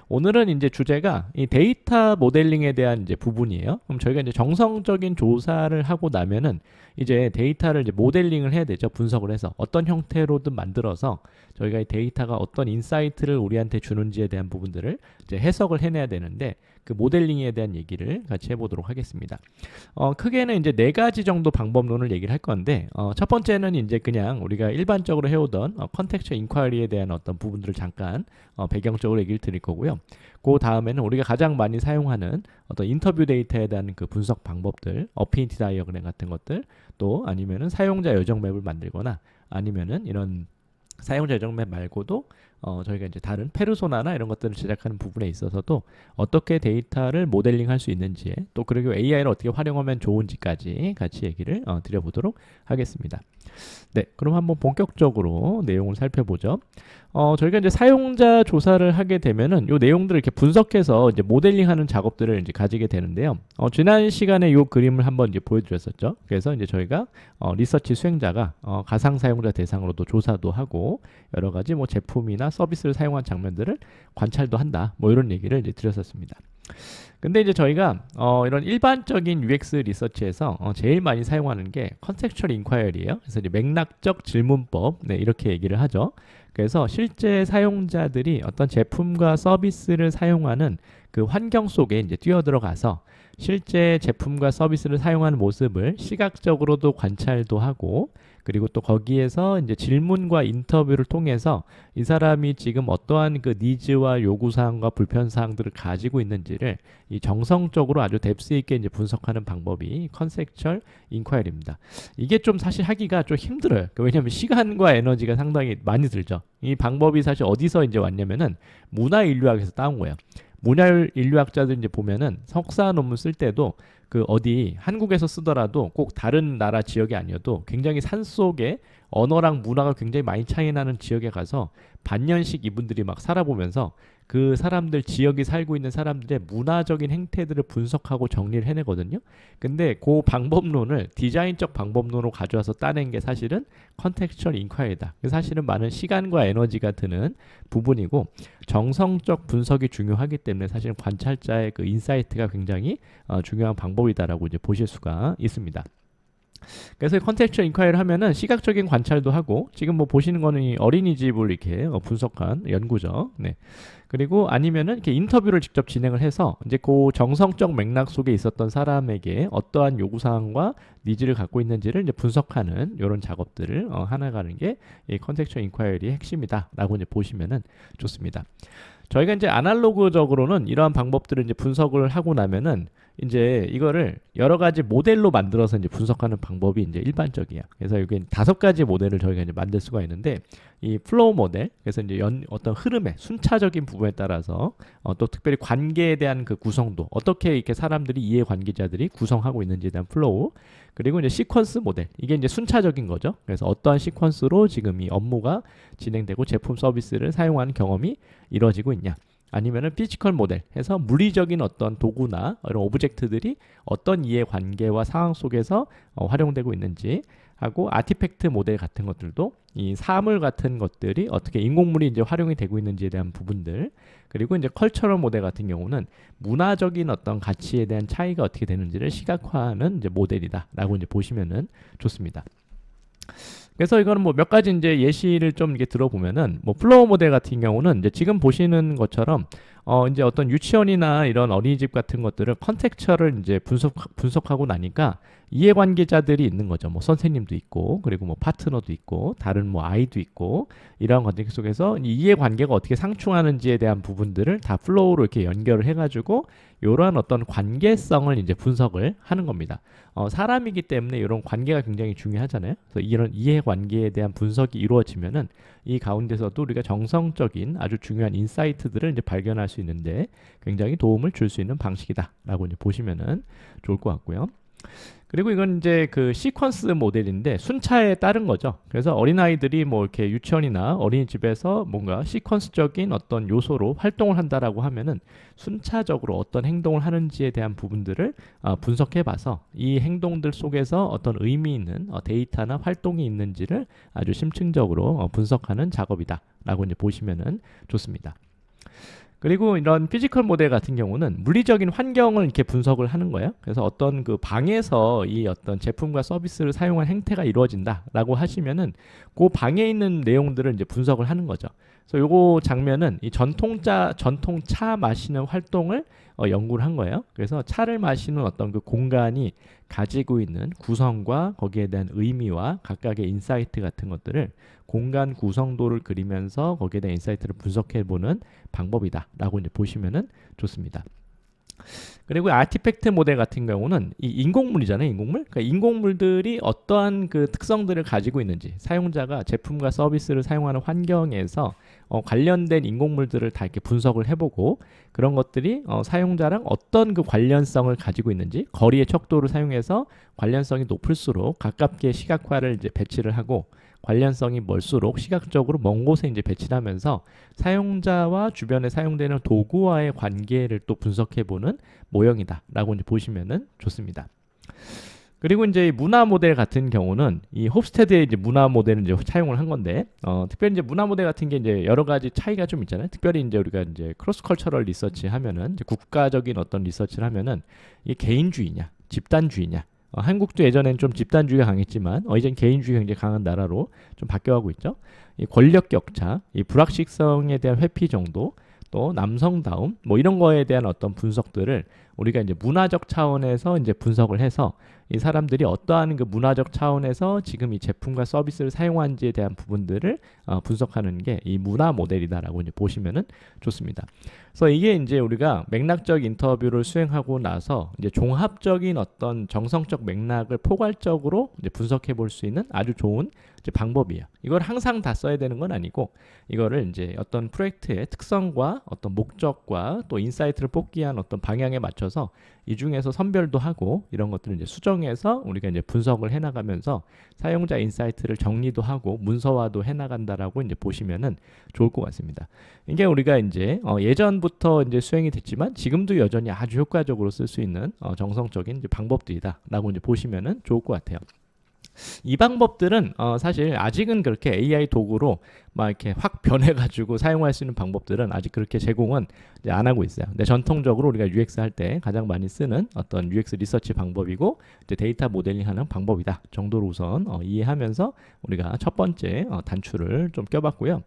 오늘은 이제 주제가 이 데이터 모델링에 대한 이제 부분이에요. 그럼 저희가 이제 정성적인 조사를 하고 나면은 이제 데이터를 이제 모델링을 해야 되죠. 분석을 해서 어떤 형태로든 만들어서 저희가 이 데이터가 어떤 인사이트를 우리한테 주는지에 대한 부분들을 이제 해석을 해내야 되는데 그 모델링에 대한 얘기를 같이 해보도록 하겠습니다. 크게는 이제 네 가지 정도 방법론을 얘기를 할 건데 첫 번째는 이제 그냥 우리가 일반적으로 해오던 컨텍스처 인콰이리에 대한 어떤 부분들을 잠깐 배경적으로 얘기를 드릴 거고요. 그 다음에는 우리가 가장 많이 사용하는 어떤 인터뷰 데이터에 대한 그 분석 방법들, 어피니티 다이어그램 같은 것들, 또 아니면은 사용자 여정 맵을 만들거나 아니면은 이런 사용자 여정 맵 말고도 저희가 이제 다른 페르소나나 이런 것들을 제작하는 부분에 있어서도 어떻게 데이터를 모델링할 수 있는지, 또 그리고 AI를 어떻게 활용하면 좋은지까지 같이 얘기를 드려보도록 하겠습니다. 네, 그럼 한번 본격적으로 내용을 살펴보죠. 저희가 이제 사용자 조사를 하게 되면은 요 내용들을 이렇게 분석해서 이제 모델링하는 작업들을 이제 가지게 되는데요. 지난 시간에 요 그림을 한번 이제 보여드렸었죠. 그래서 이제 저희가 리서치 수행자가 가상 사용자 대상으로도 조사도 하고 여러 가지 뭐 제품이나 서비스를 사용한 장면들을 관찰도 한다. 뭐 이런 얘기를 이제 드렸었습니다. 근데 이제 저희가 이런 일반적인 UX 리서치에서 제일 많이 사용하는 게 컨텍스처럴 인콰이어리예요. 그래서 이제 맥락적 질문법, 네, 이렇게 얘기를 하죠. 그래서 실제 사용자들이 어떤 제품과 서비스를 사용하는 그 환경 속에 이제 뛰어들어가서 실제 제품과 서비스를 사용하는 모습을 시각적으로도 관찰도 하고, 그리고 또 거기에서 이제 질문과 인터뷰를 통해서 이 사람이 지금 어떠한 그 니즈와 요구사항과 불편사항들을 가지고 있는지를 이 정성적으로 아주 뎁스 있게 이제 분석하는 방법이 컨셉츄얼 인콰이리입니다. 이게 좀 사실 하기가 좀 힘들어요. 왜냐하면 시간과 에너지가 상당히 많이 들죠. 이 방법이 사실 어디서 이제 왔냐면은 문화인류학에서 따온 거예요. 문화인류학자들 이제 보면은 석사 논문 쓸 때도 그 어디 한국에서 쓰더라도 꼭 다른 나라 지역이 아니어도 굉장히 산속에 언어랑 문화가 굉장히 많이 차이 나는 지역에 가서 반년씩 이분들이 막 살아보면서 그 사람들 지역이 살고 있는 사람들의 문화적인 행태들을 분석하고 정리를 해내거든요. 근데 그 방법론을 디자인적 방법론으로 가져와서 따낸 게 사실은 컨텍스처럴 인콰이리다. 사실은 많은 시간과 에너지가 드는 부분이고 정성적 분석이 중요하기 때문에 사실은 관찰자의 그 인사이트가 굉장히 중요한 방법이다라고 이제 보실 수가 있습니다. 그래서 컨텍스처럴 인콰이리를 하면은 시각적인 관찰도 하고 지금 뭐 보시는 거는 이 어린이집을 이렇게 분석한 연구죠. 네. 그리고 아니면은 이렇게 인터뷰를 직접 진행을 해서 이제 그 정성적 맥락 속에 있었던 사람에게 어떠한 요구사항과 니즈를 갖고 있는지를 이제 분석하는 이런 작업들을 해나가는 게 이 컨텍스처럴 인콰이리의 핵심이다라고 이제 보시면은 좋습니다. 저희가 이제 아날로그적으로는 이러한 방법들을 이제 분석을 하고 나면은 이제 이거를 여러 가지 모델로 만들어서 이제 분석하는 방법이 이제 일반적이야. 그래서 여기 5가지 모델을 저희가 이제 만들 수가 있는데 이 플로우 모델, 그래서 이제 어떤 흐름의 순차적인 부분에 따라서 또 특별히 관계에 대한 그 구성도 어떻게 이렇게 사람들이 이해관계자들이 구성하고 있는지에 대한 플로우, 그리고 이제 시퀀스 모델, 이게 이제 순차적인 거죠. 그래서 어떠한 시퀀스로 지금 이 업무가 진행되고 제품 서비스를 사용하는 경험이 이루어지고 있냐. 아니면은 피지컬 모델 해서 물리적인 어떤 도구나 이런 오브젝트들이 어떤 이해관계와 상황 속에서 활용되고 있는지 하고, 아티팩트 모델 같은 것들도 이 사물 같은 것들이 어떻게 인공물이 이제 활용이 되고 있는지에 대한 부분들, 그리고 이제 컬처럴 모델 같은 경우는 문화적인 어떤 가치에 대한 차이가 어떻게 되는지를 시각화하는 이제 모델이다라고 이제 보시면은 좋습니다. 그래서 이거는 뭐 몇 가지 이제 예시를 좀 이렇게 들어보면은 뭐 플로우 모델 같은 경우는 이제 지금 보시는 것처럼 이제 어떤 유치원이나 이런 어린이집 같은 것들을 컨텍스처를 이제 분석하고 나니까 이해관계자들이 있는 거죠. 뭐 선생님도 있고, 그리고 뭐 파트너도 있고, 다른 뭐 아이도 있고, 이런 관계 속에서 이 이해관계가 어떻게 상충하는지에 대한 부분들을 다 플로우로 이렇게 연결을 해가지고 이러한 어떤 관계성을 이제 분석을 하는 겁니다. 사람이기 때문에 이런 관계가 굉장히 중요하잖아요. 그래서 이런 이해관계에 대한 분석이 이루어지면은 이 가운데서도 우리가 정성적인 아주 중요한 인사이트들을 이제 발견할 수 있는데 굉장히 도움을 줄 수 있는 방식이다라고 이제 보시면은 좋을 것 같고요. 그리고 이건 이제 그 시퀀스 모델인데 순차에 따른 거죠. 그래서 어린아이들이 뭐 이렇게 유치원이나 어린이집에서 뭔가 시퀀스적인 어떤 요소로 활동을 한다라고 하면은 순차적으로 어떤 행동을 하는지에 대한 부분들을 분석해 봐서 이 행동들 속에서 어떤 의미 있는 데이터나 활동이 있는지를 아주 심층적으로 분석하는 작업이다라고 이제 보시면은 좋습니다. 그리고 이런 피지컬 모델 같은 경우는 물리적인 환경을 이렇게 분석을 하는 거예요. 그래서 어떤 그 방에서 이 어떤 제품과 서비스를 사용한 행태가 이루어진다라고 하시면은 그 방에 있는 내용들을 이제 분석을 하는 거죠. 그래서 요거 장면은 이 전통차 마시는 활동을 연구를 한 거예요. 그래서 차를 마시는 어떤 그 공간이 가지고 있는 구성과 거기에 대한 의미와 각각의 인사이트 같은 것들을 공간 구성도를 그리면서 거기에 대한 인사이트를 분석해 보는 방법이다라고 이제 보시면은 좋습니다. 그리고 아티팩트 모델 같은 경우는 이 인공물이잖아요, 인공물. 그러니까 인공물들이 어떠한 그 특성들을 가지고 있는지, 사용자가 제품과 서비스를 사용하는 환경에서 관련된 인공물들을 다 이렇게 분석을 해보고 그런 것들이 사용자랑 어떤 그 관련성을 가지고 있는지, 거리의 척도를 사용해서 관련성이 높을수록 가깝게 시각화를 이제 배치를 하고 관련성이 멀수록 시각적으로 먼 곳에 이제 배치를 하면서 사용자와 주변에 사용되는 도구와의 관계를 또 분석해 보는 모형이다라고 이제 보시면은 좋습니다. 그리고 이제 문화 모델 같은 경우는 이 홉스테드의 이제 문화 모델을 이제 차용을 한 건데, 특별히 이제 문화 모델 같은 게 이제 여러 가지 차이가 좀 있잖아요. 특별히 이제 우리가 이제 크로스 컬처럴 리서치 하면은 이제 국가적인 어떤 리서치를 하면은 이게 개인주의냐, 집단주의냐. 한국도 예전엔 좀 집단주의가 강했지만 이젠 개인주의가 굉장히 강한 나라로 좀 바뀌어가고 있죠. 이 권력 격차, 이 불확실성에 대한 회피 정도, 또 남성다움, 뭐 이런 거에 대한 어떤 분석들을 우리가 이제 문화적 차원에서 이제 분석을 해서 이 사람들이 어떠한 그 문화적 차원에서 지금 이 제품과 서비스를 사용한지에 대한 부분들을 분석하는 게 이 문화 모델이다라고 이제 보시면은 좋습니다. 그래서 이게 이제 우리가 맥락적 인터뷰를 수행하고 나서 이제 종합적인 어떤 정성적 맥락을 포괄적으로 이제 분석해 볼 수 있는 아주 좋은 이제 방법이에요. 이걸 항상 다 써야 되는 건 아니고 이거를 이제 어떤 프로젝트의 특성과 어떤 목적과 또 인사이트를 뽑기 위한 어떤 방향에 맞춰서 이 중에서 선별도 하고 이런 것들을 이제 수정해서 우리가 이제 분석을 해나가면서 사용자 인사이트를 정리도 하고 문서화도 해나간다라고 이제 보시면은 좋을 것 같습니다. 이게 우리가 이제 예전부터 이제 수행이 됐지만 지금도 여전히 아주 효과적으로 쓸 수 있는 정성적인 이제 방법들이다라고 이제 보시면은 좋을 것 같아요. 이 방법들은 사실 아직은 그렇게 AI 도구로 막 이렇게 확 변해가지고 사용할 수 있는 방법들은 아직 그렇게 제공은 이제 안 하고 있어요. 근데 전통적으로 우리가 UX 할 때 가장 많이 쓰는 어떤 UX 리서치 방법이고 이제 데이터 모델링하는 방법이다 정도로 우선 이해하면서 우리가 첫 번째 단추를 좀 껴봤고요.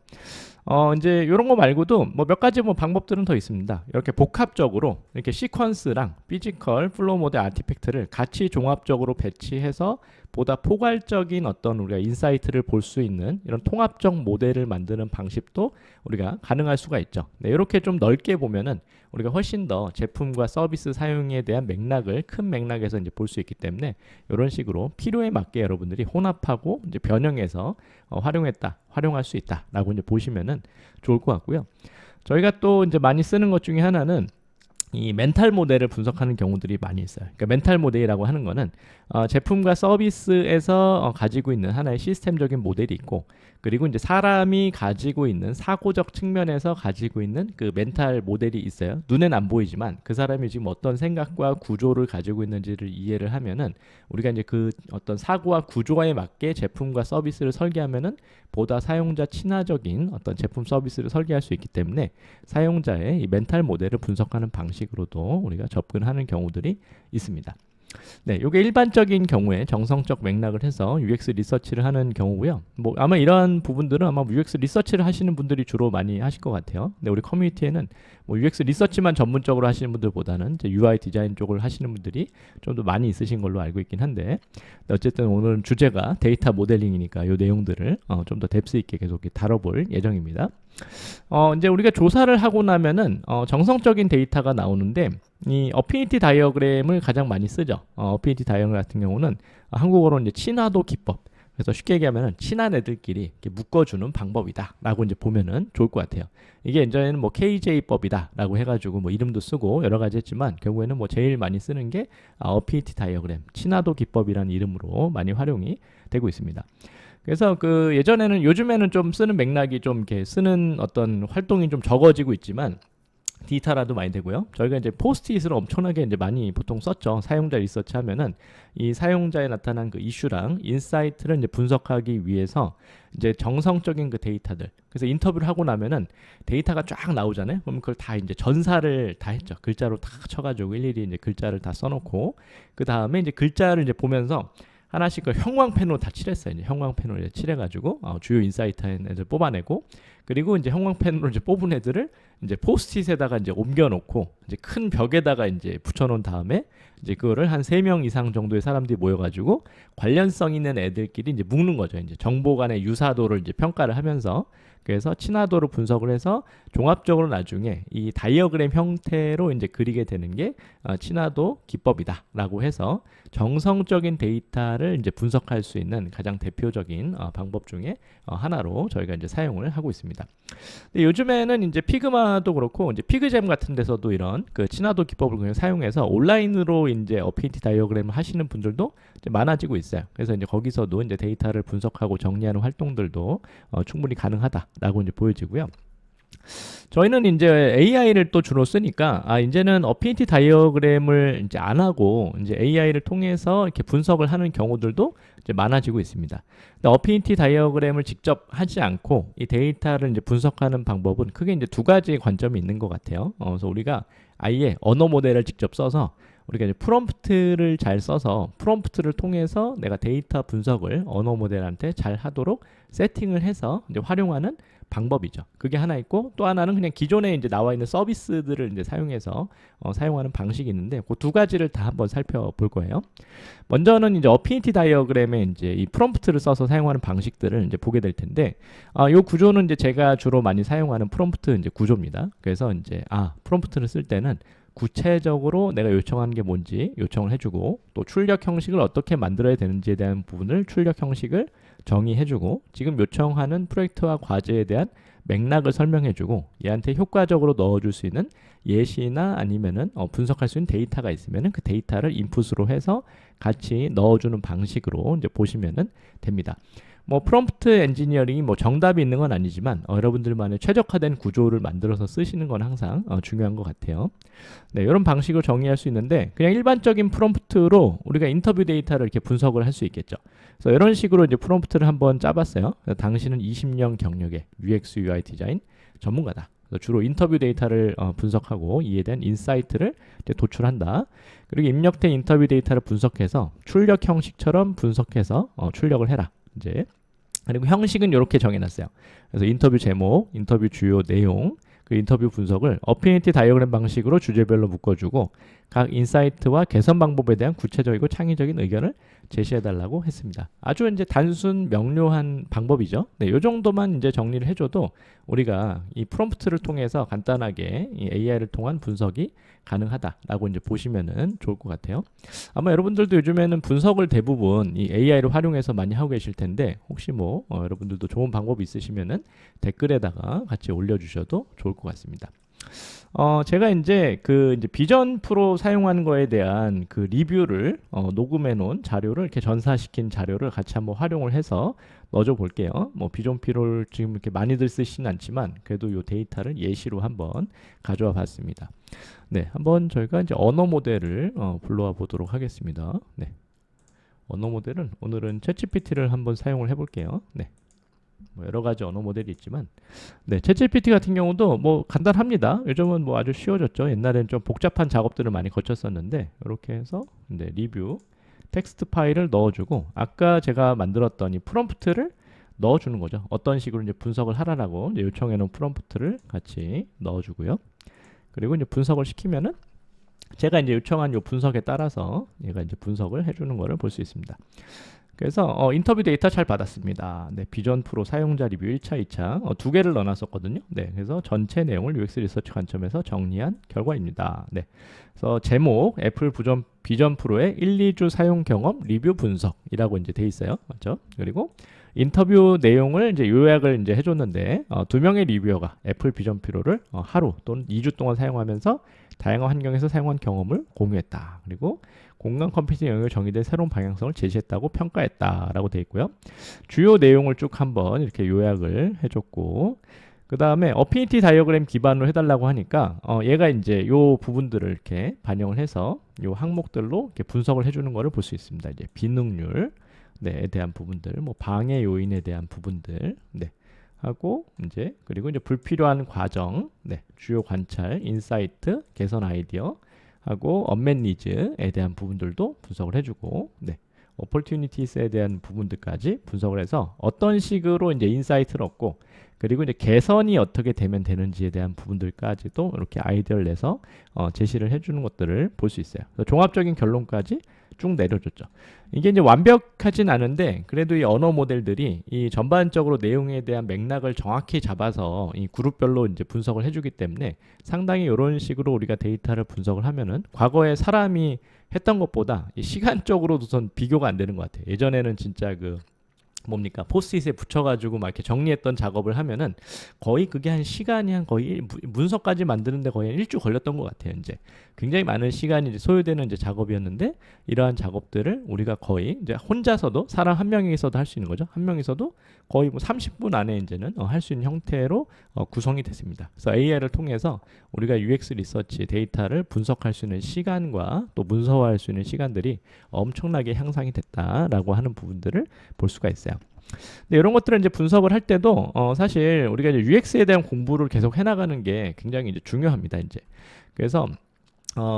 이제 이런 거 말고도 뭐 몇 가지 뭐 방법들은 더 있습니다. 이렇게 복합적으로 이렇게 시퀀스랑 피지컬, 플로우 모델 아티팩트를 같이 종합적으로 배치해서 보다 포괄적인 어떤 우리가 인사이트를 볼 수 있는 이런 통합적 모델을 만드는 방식도 우리가 가능할 수가 있죠. 네, 이렇게 좀 넓게 보면은 우리가 훨씬 더 제품과 서비스 사용에 대한 맥락을 큰 맥락에서 이제 볼 수 있기 때문에 이런 식으로 필요에 맞게 여러분들이 혼합하고 이제 변형해서 활용할 수 있다라고 이제 보시면은 좋을 것 같고요. 저희가 또 이제 많이 쓰는 것 중에 하나는 이 멘탈 모델을 분석하는 경우들이 많이 있어요. 그러니까 멘탈 모델이라고 하는 거는 제품과 서비스에서 가지고 있는 하나의 시스템적인 모델이 있고 그리고 이제 사람이 가지고 있는 사고적 측면에서 가지고 있는 그 멘탈 모델이 있어요. 눈엔 안 보이지만 그 사람이 지금 어떤 생각과 구조를 가지고 있는지를 이해를 하면은 우리가 이제 그 어떤 사고와 구조에 맞게 제품과 서비스를 설계하면은 보다 사용자 친화적인 어떤 제품 서비스를 설계할 수 있기 때문에 사용자의 이 멘탈 모델을 분석하는 방식으로도 우리가 접근하는 경우들이 있습니다. 네, 이게 일반적인 경우에 정성적 맥락을 해서 UX 리서치를 하는 경우고요. 뭐 아마 이러한 부분들은 아마 UX 리서치를 하시는 분들이 주로 많이 하실 것 같아요. 근데 우리 커뮤니티에는 뭐 UX 리서치만 전문적으로 하시는 분들보다는 이제 UI 디자인 쪽을 하시는 분들이 좀 더 많이 있으신 걸로 알고 있긴 한데 어쨌든 오늘은 주제가 데이터 모델링이니까 이 내용들을 좀 더 뎁스 있게 계속 다뤄볼 예정입니다. 이제 우리가 조사를 하고 나면은 정성적인 데이터가 나오는데 이 어피니티 다이어그램을 가장 많이 쓰죠. 어피니티 다이어그램 같은 경우는 한국어로 이제 친화도 기법. 그래서 쉽게 얘기하면은 친한 애들끼리 이렇게 묶어주는 방법이다라고 이제 보면은 좋을 것 같아요. 이게 예전에는 뭐 KJ법이다라고 해가지고 뭐 이름도 쓰고 여러 가지 했지만 결국에는 뭐 제일 많이 쓰는 게 어피니티 다이어그램, 친화도 기법이라는 이름으로 많이 활용이 되고 있습니다. 그래서 그 예전에는 요즘에는 좀 쓰는 맥락이 좀 이렇게 쓰는 어떤 활동이 좀 적어지고 있지만 디지털화도 많이 되고요. 저희가 이제 포스트잇을 엄청나게 이제 많이 보통 썼죠. 사용자 리서치 하면은 이 사용자에 나타난 그 이슈랑 인사이트를 이제 분석하기 위해서 이제 정성적인 그 데이터들. 그래서 인터뷰를 하고 나면은 데이터가 쫙 나오잖아요. 그럼 그걸 다 이제 전사를 다 했죠. 글자로 다 쳐가지고 일일이 이제 글자를 다 써놓고 그 다음에 이제 글자를 이제 보면서 하나씩 그 형광펜으로 다 칠했어요. 이제 형광펜으로 이제 칠해가지고 주요 인사이트 애들 뽑아내고 그리고 이제 형광펜으로 이제 뽑은 애들을 이제 포스트잇에다가 이제 옮겨놓고 이제 큰 벽에다가 이제 붙여놓은 다음에 이제 그거를 한 3명 이상 정도의 사람들이 모여가지고 관련성 있는 애들끼리 이제 묶는 거죠. 이제 정보 간의 유사도를 이제 평가를 하면서 그래서 친화도를 분석을 해서 종합적으로 나중에 이 다이어그램 형태로 이제 그리게 되는 게 친화도 기법이다라고 해서 정성적인 데이터를 이제 분석할 수 있는 가장 대표적인 방법 중에 하나로 저희가 이제 사용을 하고 있습니다. 근데 요즘에는 이제 피그마도 그렇고 이제 피그잼 같은 데서도 이런 그 친화도 기법을 그냥 사용해서 온라인으로 이제 어페인티 다이어그램을 하시는 분들도 이제 많아지고 있어요. 그래서 이제 거기서도 이제 데이터를 분석하고 정리하는 활동들도 충분히 가능하다라고 이제 보여지고요. 저희는 이제 AI를 또 주로 쓰니까 이제는 어페인티 다이어그램을 이제 안 하고 이제 AI를 통해서 이렇게 분석을 하는 경우들도 이제 많아지고 있습니다. 근데 어페인티 다이어그램을 직접 하지 않고 이 데이터를 이제 분석하는 방법은 크게 이제 두 가지 관점이 있는 것 같아요. 그래서 우리가 아예 언어 모델을 직접 써서 우리가 이제 프롬프트를 잘 써서 프롬프트를 통해서 내가 데이터 분석을 언어 모델한테 잘 하도록 세팅을 해서 이제 활용하는 방법이죠. 그게 하나 있고 또 하나는 그냥 기존에 이제 나와 있는 서비스들을 이제 사용해서 사용하는 방식이 있는데 그 두 가지를 다 한번 살펴볼 거예요. 먼저는 이제 어페인티 다이어그램에 이제 이 프롬프트를 써서 사용하는 방식들을 이제 보게 될 텐데 이 구조는 이제 제가 주로 많이 사용하는 프롬프트 이제 구조입니다. 그래서 이제 프롬프트를 쓸 때는 구체적으로 내가 요청하는 게 뭔지 요청을 해주고 또 출력 형식을 어떻게 만들어야 되는지에 대한 부분을 출력 형식을 정의해주고 지금 요청하는 프로젝트와 과제에 대한 맥락을 설명해주고 얘한테 효과적으로 넣어줄 수 있는 예시나 아니면은 분석할 수 있는 데이터가 있으면은 그 데이터를 인풋으로 해서 같이 넣어주는 방식으로 이제 보시면은 됩니다. 뭐 프롬프트 엔지니어링이 뭐 정답이 있는 건 아니지만 여러분들만의 최적화된 구조를 만들어서 쓰시는 건 항상 중요한 것 같아요. 네, 이런 방식을 정의할 수 있는데 그냥 일반적인 프롬프트로 우리가 인터뷰 데이터를 이렇게 분석을 할 수 있겠죠. 그래서 이런 식으로 이제 프롬프트를 한번 짜봤어요. 당신은 20년 경력의 UX UI 디자인 전문가다. 주로 인터뷰 데이터를 분석하고 이에 대한 인사이트를 이제 도출한다. 그리고 입력된 인터뷰 데이터를 분석해서 출력 형식처럼 분석해서 출력을 해라. 이제 그리고 형식은 이렇게 정해놨어요. 그래서 인터뷰 제목, 인터뷰 주요 내용, 그 인터뷰 분석을 어페인티 다이어그램 방식으로 주제별로 묶어주고 각 인사이트와 개선 방법에 대한 구체적이고 창의적인 의견을 제시해달라고 했습니다. 아주 이제 단순 명료한 방법이죠. 네, 이 정도만 이제 정리를 해줘도 우리가 이 프롬프트를 통해서 간단하게 이 AI를 통한 분석이 가능하다라고 이제 보시면은 좋을 것 같아요. 아마 여러분들도 요즘에는 분석을 대부분 이 AI를 활용해서 많이 하고 계실 텐데 혹시 뭐 여러분들도 좋은 방법이 있으시면은 댓글에다가 같이 올려주셔도 좋을 것 같습니다. 제가 이제 이제 비전 프로 사용하는 거에 대한 그 리뷰를 녹음해 놓은 자료를 이렇게 전사시킨 자료를 같이 한번 활용을 해서 넣어줘 볼게요. 뭐 비전 프로를 지금 이렇게 많이들 쓰시진 않지만 그래도 이 데이터를 예시로 한번 가져와 봤습니다. 네, 한번 저희가 이제 언어 모델을 불러와 보도록 하겠습니다. 네, 언어 모델은 오늘은 챗GPT를 한번 사용을 해볼게요. 네. 뭐 여러 가지 언어 모델이 있지만 네, 챗GPT 같은 경우도 뭐 간단합니다. 요즘은 뭐 아주 쉬워졌죠. 옛날에는 좀 복잡한 작업들을 많이 거쳤었는데 이렇게 해서 네, 리뷰 텍스트 파일을 넣어주고 아까 제가 만들었던 이 프롬프트를 넣어주는 거죠. 어떤 식으로 이제 분석을 하라고 이제 요청해놓은 프롬프트를 같이 넣어주고요. 그리고 이제 분석을 시키면은 제가 이제 요청한 요 분석에 따라서 얘가 이제 분석을 해주는 거를 볼 수 있습니다. 그래서 인터뷰 데이터 잘 받았습니다. 네, 비전 프로 사용자 리뷰 1차, 2차 두 개를 넣어놨었거든요. 네, 그래서 전체 내용을 UX 리서치 관점에서 정리한 결과입니다. 네, 그래서 제목 애플 비전 프로의 1, 2주 사용 경험 리뷰 분석이라고 이제 돼 있어요. 맞죠? 그리고 인터뷰 내용을 이제 요약을 이제 해줬는데 두 명의 리뷰어가 애플 비전 프로를 하루 또는 2주 동안 사용하면서 다양한 환경에서 사용한 경험을 공유했다. 그리고 공간 컴퓨팅 영역에 정의된 새로운 방향성을 제시했다고 평가했다라고 되어 있고요. 주요 내용을 쭉 한번 이렇게 요약을 해줬고 그 다음에 어피니티 다이어그램 기반으로 해달라고 하니까 얘가 이제 요 부분들을 이렇게 반영을 해서 요 항목들로 이렇게 분석을 해주는 거를 볼 수 있습니다. 이제 비능률, 네,에 대한 부분들, 뭐 방해 요인에 대한 부분들, 네, 하고 이제 그리고 이제 불필요한 과정, 네, 주요 관찰, 인사이트, 개선 아이디어 하고 언맷 니즈에 대한 부분들도 분석을 해주고, 네, 오퍼튜니티스에 대한 부분들까지 분석을 해서 어떤 식으로 이제 인사이트를 얻고 그리고 이제 개선이 어떻게 되면 되는지에 대한 부분들까지도 이렇게 아이디어를 내서 제시를 해주는 것들을 볼 수 있어요. 그래서 종합적인 결론까지 쭉 내려줬죠. 이게 이제 완벽하진 않은데 그래도 이 언어 모델들이 이 전반적으로 내용에 대한 맥락을 정확히 잡아서 이 그룹별로 이제 분석을 해주기 때문에 상당히 이런 식으로 우리가 데이터를 분석을 하면은 과거에 사람이 했던 것보다 이 시간적으로도 비교가 안 되는 것 같아요. 예전에는 진짜 그 뭡니까 포스트잇에 붙여가지고 막 이렇게 정리했던 작업을 하면은 거의 그게 한 시간이 한 거의 문서까지 만드는데 거의 한 일주 걸렸던 것 같아요. 이제 굉장히 많은 시간이 이제 소요되는 이제 작업이었는데 이러한 작업들을 우리가 거의 이제 혼자서도 사람 한 명이서도 할 수 있는 거죠. 한 명이서도 거의 뭐 30분 안에 이제는 할 수 있는 형태로 구성이 됐습니다. 그래서 AI를 통해서 우리가 UX 리서치 데이터를 분석할 수 있는 시간과 또 문서화할 수 있는 시간들이 엄청나게 향상이 됐다라고 하는 부분들을 볼 수가 있어요. 근데 이런 것들을 이제 분석을 할 때도 사실 우리가 이제 UX에 대한 공부를 계속 해나가는 게 굉장히 이제 중요합니다. 이제 그래서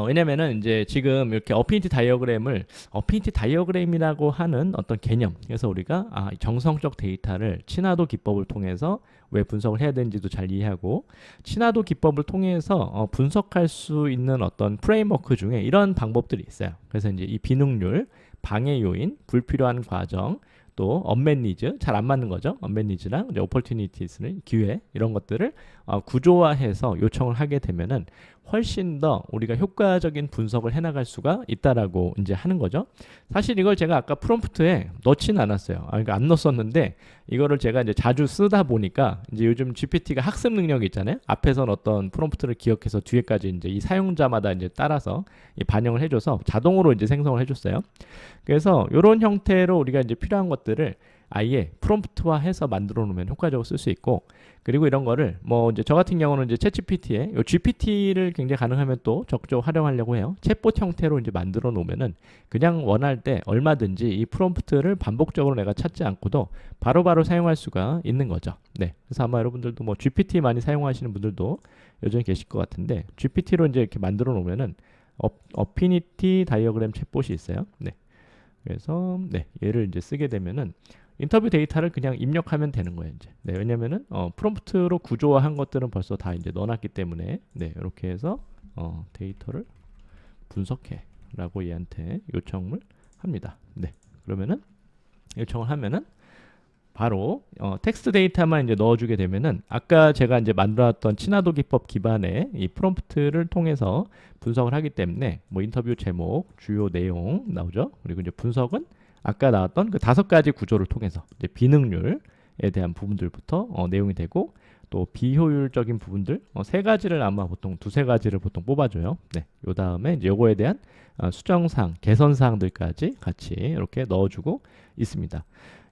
왜냐면은 이제 지금 이렇게 어피니티 다이어그램이라고 하는 어떤 개념, 그래서 우리가 정성적 데이터를 친화도 기법을 통해서 왜 분석을 해야 되는지도 잘 이해하고 친화도 기법을 통해서 분석할 수 있는 어떤 프레임워크 중에 이런 방법들이 있어요. 그래서 이제 이 비능률, 방해 요인, 불필요한 과정, 또 언맷 니즈, 잘 안 맞는 거죠. 언맷 니즈랑 이제 오퍼튜니티스는 기회, 이런 것들을 구조화해서 요청을 하게 되면은 훨씬 더 우리가 효과적인 분석을 해나갈 수가 있다라고 이제 하는 거죠. 사실 이걸 제가 아까 프롬프트에 넣지는 않았어요. 그러니까 안 넣었었는데 이거를 제가 이제 자주 쓰다 보니까 이제 요즘 GPT가 학습 능력이 있잖아요. 앞에선 어떤 프롬프트를 기억해서 뒤에까지 이제 이 사용자마다 이제 따라서 반영을 해줘서 자동으로 이제 생성을 해줬어요. 그래서 이런 형태로 우리가 이제 필요한 것들을 아예 프롬프트화해서 만들어 놓으면 효과적으로 쓸 수 있고, 그리고 이런 거를 뭐 이제 저 같은 경우는 이제 챗GPT에 요 GPT를 굉장히 가능하면 또 적극적으로 활용하려고 해요. 챗봇 형태로 이제 만들어 놓으면은 그냥 원할 때 얼마든지 이 프롬프트를 반복적으로 내가 찾지 않고도 바로바로 사용할 수가 있는 거죠. 네. 그래서 아마 여러분들도 뭐 GPT 많이 사용하시는 분들도 여전히 계실 것 같은데 GPT로 이제 이렇게 만들어 놓으면은 어피니티 다이어그램 챗봇이 있어요. 네. 그래서 네, 얘를 이제 쓰게 되면은 인터뷰 데이터를 그냥 입력하면 되는 거예요. 이제. 네, 왜냐면은 프롬프트로 구조화한 것들은 벌써 다 이제 넣어놨기 때문에 네, 이렇게 해서 데이터를 분석해라고 얘한테 요청을 합니다. 네, 그러면은 요청을 하면은 바로 텍스트 데이터만 이제 넣어주게 되면은 아까 제가 이제 만들어놨던 친화도 기법 기반의 이 프롬프트를 통해서 분석을 하기 때문에 뭐 인터뷰 제목, 주요 내용 나오죠. 그리고 이제 분석은 아까 나왔던 그 5가지 구조를 통해서 이제 비능률에 대한 부분들부터 내용이 되고 또 비효율적인 부분들 3가지를 아마 보통 2-3가지를 보통 뽑아줘요. 네, 요 다음에 이제 요거에 대한 수정사항, 개선사항들까지 같이 이렇게 넣어주고 있습니다.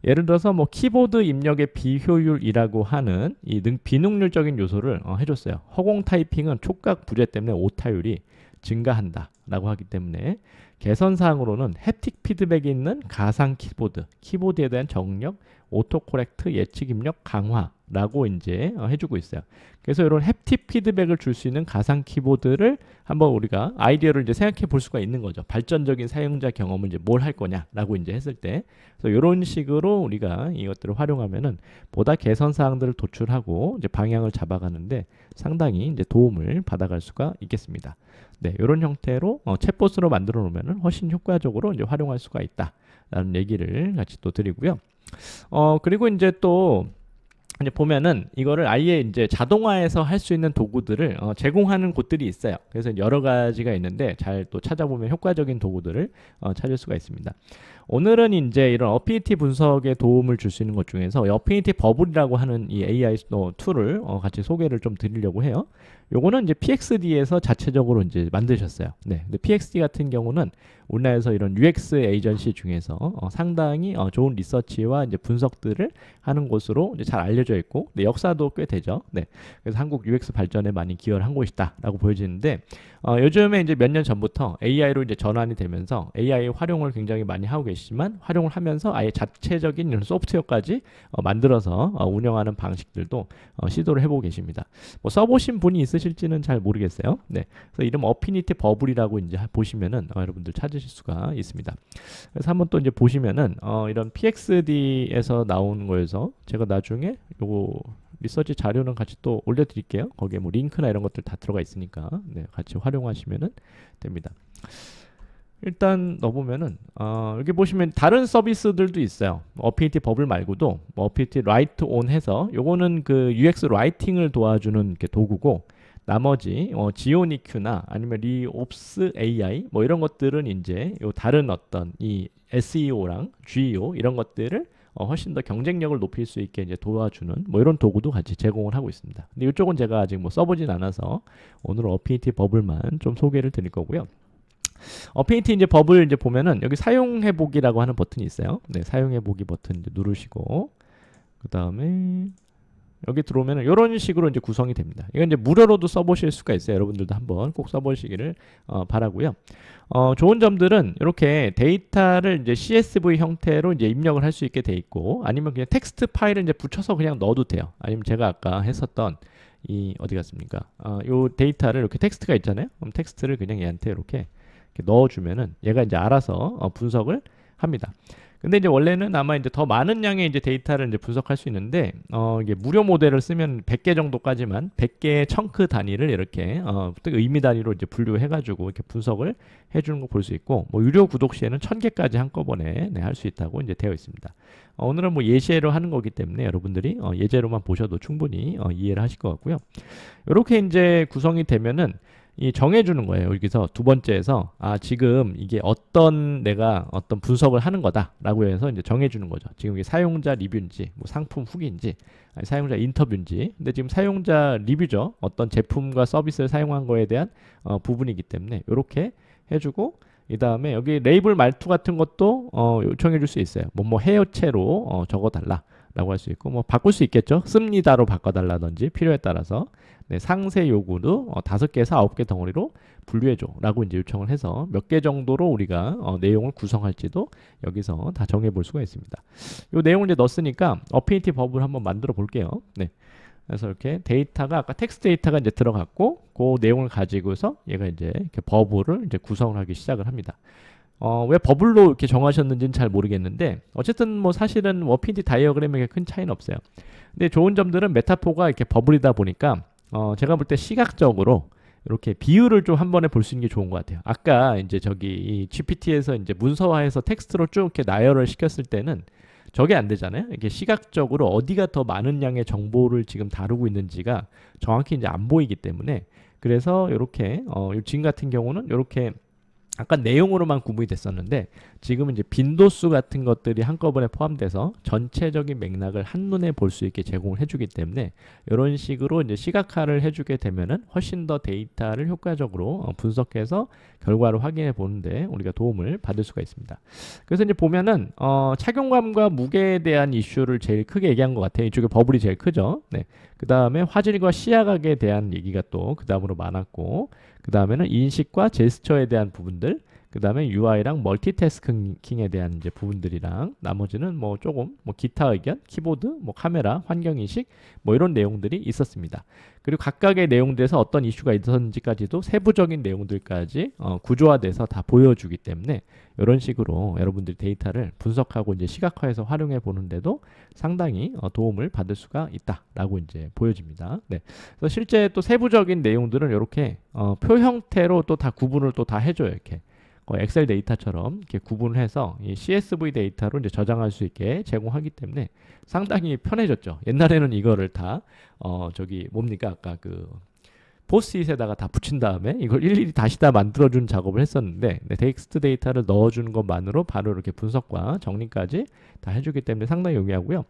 예를 들어서 뭐 키보드 입력의 비효율이라고 하는 이 비능률적인 요소를 해줬어요. 허공 타이핑은 촉각 부재 때문에 오타율이 증가한다 라고 하기 때문에 개선사항으로는 햅틱 피드백이 있는 가상 키보드에 대한 정력, 오토코렉트 예측 입력 강화라고 이제 해주고 있어요. 그래서 이런 햅틱 피드백을 줄 수 있는 가상 키보드를 한번 우리가 아이디어를 이제 생각해 볼 수가 있는 거죠. 발전적인 사용자 경험을 이제 뭘 할 거냐라고 이제 했을 때, 그래서 이런 식으로 우리가 이것들을 활용하면은 보다 개선 사항들을 도출하고 이제 방향을 잡아가는데 상당히 이제 도움을 받아갈 수가 있겠습니다. 네, 이런 형태로 챗봇으로 만들어 놓으면은 훨씬 효과적으로 이제 활용할 수가 있다라는 얘기를 같이 또 드리고요. 그리고 이제 또 이제 보면은 이거를 아예 이제 자동화해서 할 수 있는 도구들을 제공하는 곳들이 있어요. 그래서 여러 가지가 있는데 잘 또 찾아보면 효과적인 도구들을 찾을 수가 있습니다. 오늘은 이제 이런 어피니티 분석에 도움을 줄 수 있는 것 중에서 어피니티 버블이라고 하는 이 AI 툴을 같이 소개를 좀 드리려고 해요. 요거는 이제 PXD에서 자체적으로 이제 만드셨어요. 네. 근데 PXD 같은 경우는 우리나라에서 이런 UX 에이전시 중에서 상당히 좋은 리서치와 이제 분석들을 하는 곳으로 이제 잘 알려져 있고, 네, 역사도 꽤 되죠. 네. 그래서 한국 UX 발전에 많이 기여를 한 곳이다라고 보여지는데, 요즘에 이제 몇 년 전부터 AI로 이제 전환이 되면서 AI 활용을 굉장히 많이 하고 계시지만, 활용을 하면서 아예 자체적인 이런 소프트웨어까지 만들어서 운영하는 방식들도 시도를 해보고 계십니다. 뭐 써보신 분이 있으실지는 잘 모르겠어요. 네. 그래서 이름 어피니티 버블이라고 이제 보시면은 여러분들 찾으실 수가 있습니다. 그래서 한번 또 이제 보시면은 이런 PXD에서 나온 거에서 제가 나중에 요거 리서치 자료는 같이 또 올려드릴게요. 거기에 뭐 링크나 이런 것들 다 들어가 있으니까 네, 같이 활용하시면은 됩니다. 일단 넣어보면은 여기 보시면 다른 서비스들도 있어요. 어피니티 버블 말고도 뭐 어피니티 라이트 온 해서 요거는 그 UX 라이팅을 도와주는 이렇게 도구고, 나머지 지오니큐나 아니면 리옵스 AI 뭐 이런 것들은 이제 요 다른 어떤 이 SEO랑 GEO 이런 것들을 훨씬 더 경쟁력을 높일 수 있게 이제 도와주는 뭐 이런 도구도 같이 제공을 하고 있습니다. 근데 이쪽은 제가 아직 뭐 써보진 않아서 오늘 어피니티 버블만 좀 소개를 드릴 거고요. 어페인트 이제 버블 이제 보면은 여기 사용해 보기라고 하는 버튼이 있어요. 네, 사용해 보기 버튼 이제 누르시고 그 다음에 여기 들어오면은 이런 식으로 이제 구성이 됩니다. 이건 이제 무료로도 써보실 수가 있어요. 여러분들도 한번 꼭 써보시기를 바라고요. 좋은 점들은 이렇게 데이터를 이제 CSV 형태로 이제 입력을 할 수 있게 돼 있고, 아니면 그냥 텍스트 파일을 이제 붙여서 그냥 넣어도 돼요. 아니면 제가 아까 했었던 이 어디 갔습니까? 요 데이터를 이렇게 텍스트가 있잖아요. 그럼 텍스트를 그냥 얘한테 이렇게 넣어주면은 얘가 이제 알아서 분석을 합니다. 근데 이제 원래는 아마 이제 더 많은 양의 이제 데이터를 이제 분석할 수 있는데, 이게 무료 모델을 쓰면 100개 정도까지만 100개의 청크 단위를 이렇게 의미 단위로 이제 분류해가지고 이렇게 분석을 해주는 거 볼 수 있고, 뭐 유료 구독 시에는 1000개까지 한꺼번에 할 수 있다고 이제 되어 있습니다. 오늘은 뭐 예시로 하는 거기 때문에 여러분들이 예제로만 보셔도 충분히 이해를 하실 것 같고요. 이렇게 이제 구성이 되면은 이 정해주는 거예요. 여기서 두 번째에서 지금 이게 내가 어떤 분석을 하는 거다라고 해서 이제 정해주는 거죠. 지금 이게 사용자 리뷰인지 뭐 상품 후기인지 아니 사용자 인터뷰인지. 근데 지금 사용자 리뷰죠. 어떤 제품과 서비스를 사용한 거에 대한 부분이기 때문에 이렇게 해주고, 이 다음에 여기 레이블 말투 같은 것도 요청해 줄 수 있어요. 뭐 해여체로 적어달라 라고 할 수 있고, 뭐 바꿀 수 있겠죠. 씁니다로 바꿔달라든지 필요에 따라서. 네, 상세 요구도 5개에서 9개 덩어리로 분류해줘 라고 이제 요청을 해서 몇 개 정도로 우리가 내용을 구성할지도 여기서 다 정해볼 수가 있습니다. 이 내용을 이제 넣었으니까 어피니티 버블 한번 만들어 볼게요. 네. 그래서 이렇게 데이터가 아까 텍스트 데이터가 이제 들어갔고, 그 내용을 가지고서 얘가 이제 이렇게 버블을 이제 구성을 하기 시작을 합니다. 왜 버블로 이렇게 정하셨는지는 잘 모르겠는데, 어쨌든 뭐 사실은 어피니티 다이어그램에 큰 차이는 없어요. 근데 좋은 점들은 메타포가 이렇게 버블이다 보니까 제가 볼 때 시각적으로 이렇게 비율을 좀 한 번에 볼 수 있는 게 좋은 것 같아요. 아까 이제 저기 이 GPT에서 이제 문서화해서 텍스트로 쭉 이렇게 나열을 시켰을 때는 저게 안 되잖아요. 이렇게 시각적으로 어디가 더 많은 양의 정보를 지금 다루고 있는지가 정확히 이제 안 보이기 때문에, 그래서 이렇게 지금 같은 경우는 이렇게 아까 내용으로만 구분이 됐었는데, 지금은 이제 빈도수 같은 것들이 한꺼번에 포함돼서 전체적인 맥락을 한눈에 볼 수 있게 제공을 해주기 때문에, 이런 식으로 이제 시각화를 해주게 되면은 훨씬 더 데이터를 효과적으로 분석해서 결과를 확인해 보는데 우리가 도움을 받을 수가 있습니다. 그래서 이제 보면은 착용감과 무게에 대한 이슈를 제일 크게 얘기한 것 같아요. 이쪽에 버블이 제일 크죠. 네. 그 다음에 화질과 시야각에 대한 얘기가 또 그 다음으로 많았고, 그 다음에는 인식과 제스처에 대한 부분들, 그 다음에 UI랑 멀티태스킹에 대한 이제 부분들이랑, 나머지는 뭐 조금 뭐 기타 의견, 키보드, 뭐 카메라, 환경인식 뭐 이런 내용들이 있었습니다. 그리고 각각의 내용들에서 어떤 이슈가 있었는지까지도 세부적인 내용들까지 구조화돼서 다 보여주기 때문에, 이런 식으로 여러분들이 데이터를 분석하고 이제 시각화해서 활용해 보는데도 상당히 도움을 받을 수가 있다라고 이제 보여집니다. 네. 그래서 실제 또 세부적인 내용들은 이렇게 표 형태로 또 다 구분을 또 다 해줘요. 이렇게 엑셀 데이터처럼 이렇게 구분을 해서 이 CSV 데이터로 이제 저장할 수 있게 제공하기 때문에 상당히 편해졌죠. 옛날에는 이거를 다 저기 뭡니까 아까 그 포스트잇에다가 다 붙인 다음에 이걸 일일이 다시 다 만들어준 작업을 했었는데 텍스트 데이터를 넣어주는 것만으로 바로 이렇게 분석과 정리까지 다 해주기 때문에 상당히 용이하고요.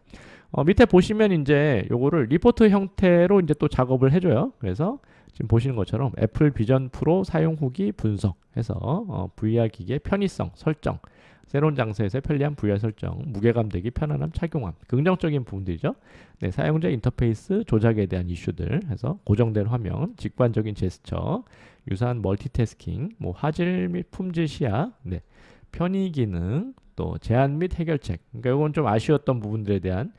밑에 보시면 이제 요거를 리포트 형태로 이제 또 작업을 해줘요. 그래서 지금 보시는 것처럼 애플 비전 프로 사용 후기 분석해서 VR 기기의 편의성 설정, 새로운 장소에서 편리한 VR 설정, 무게감 대기, 편안함, 착용함, 긍정적인 부분들이죠. 네, 사용자 인터페이스 조작에 대한 이슈들 해서 고정된 화면, 직관적인 제스처, 유사한 멀티태스킹, 뭐 화질 및 품질 시야, 네, 편의 기능, 또 제한 및 해결책. 그러니까 이건 좀 아쉬웠던 부분들에 대한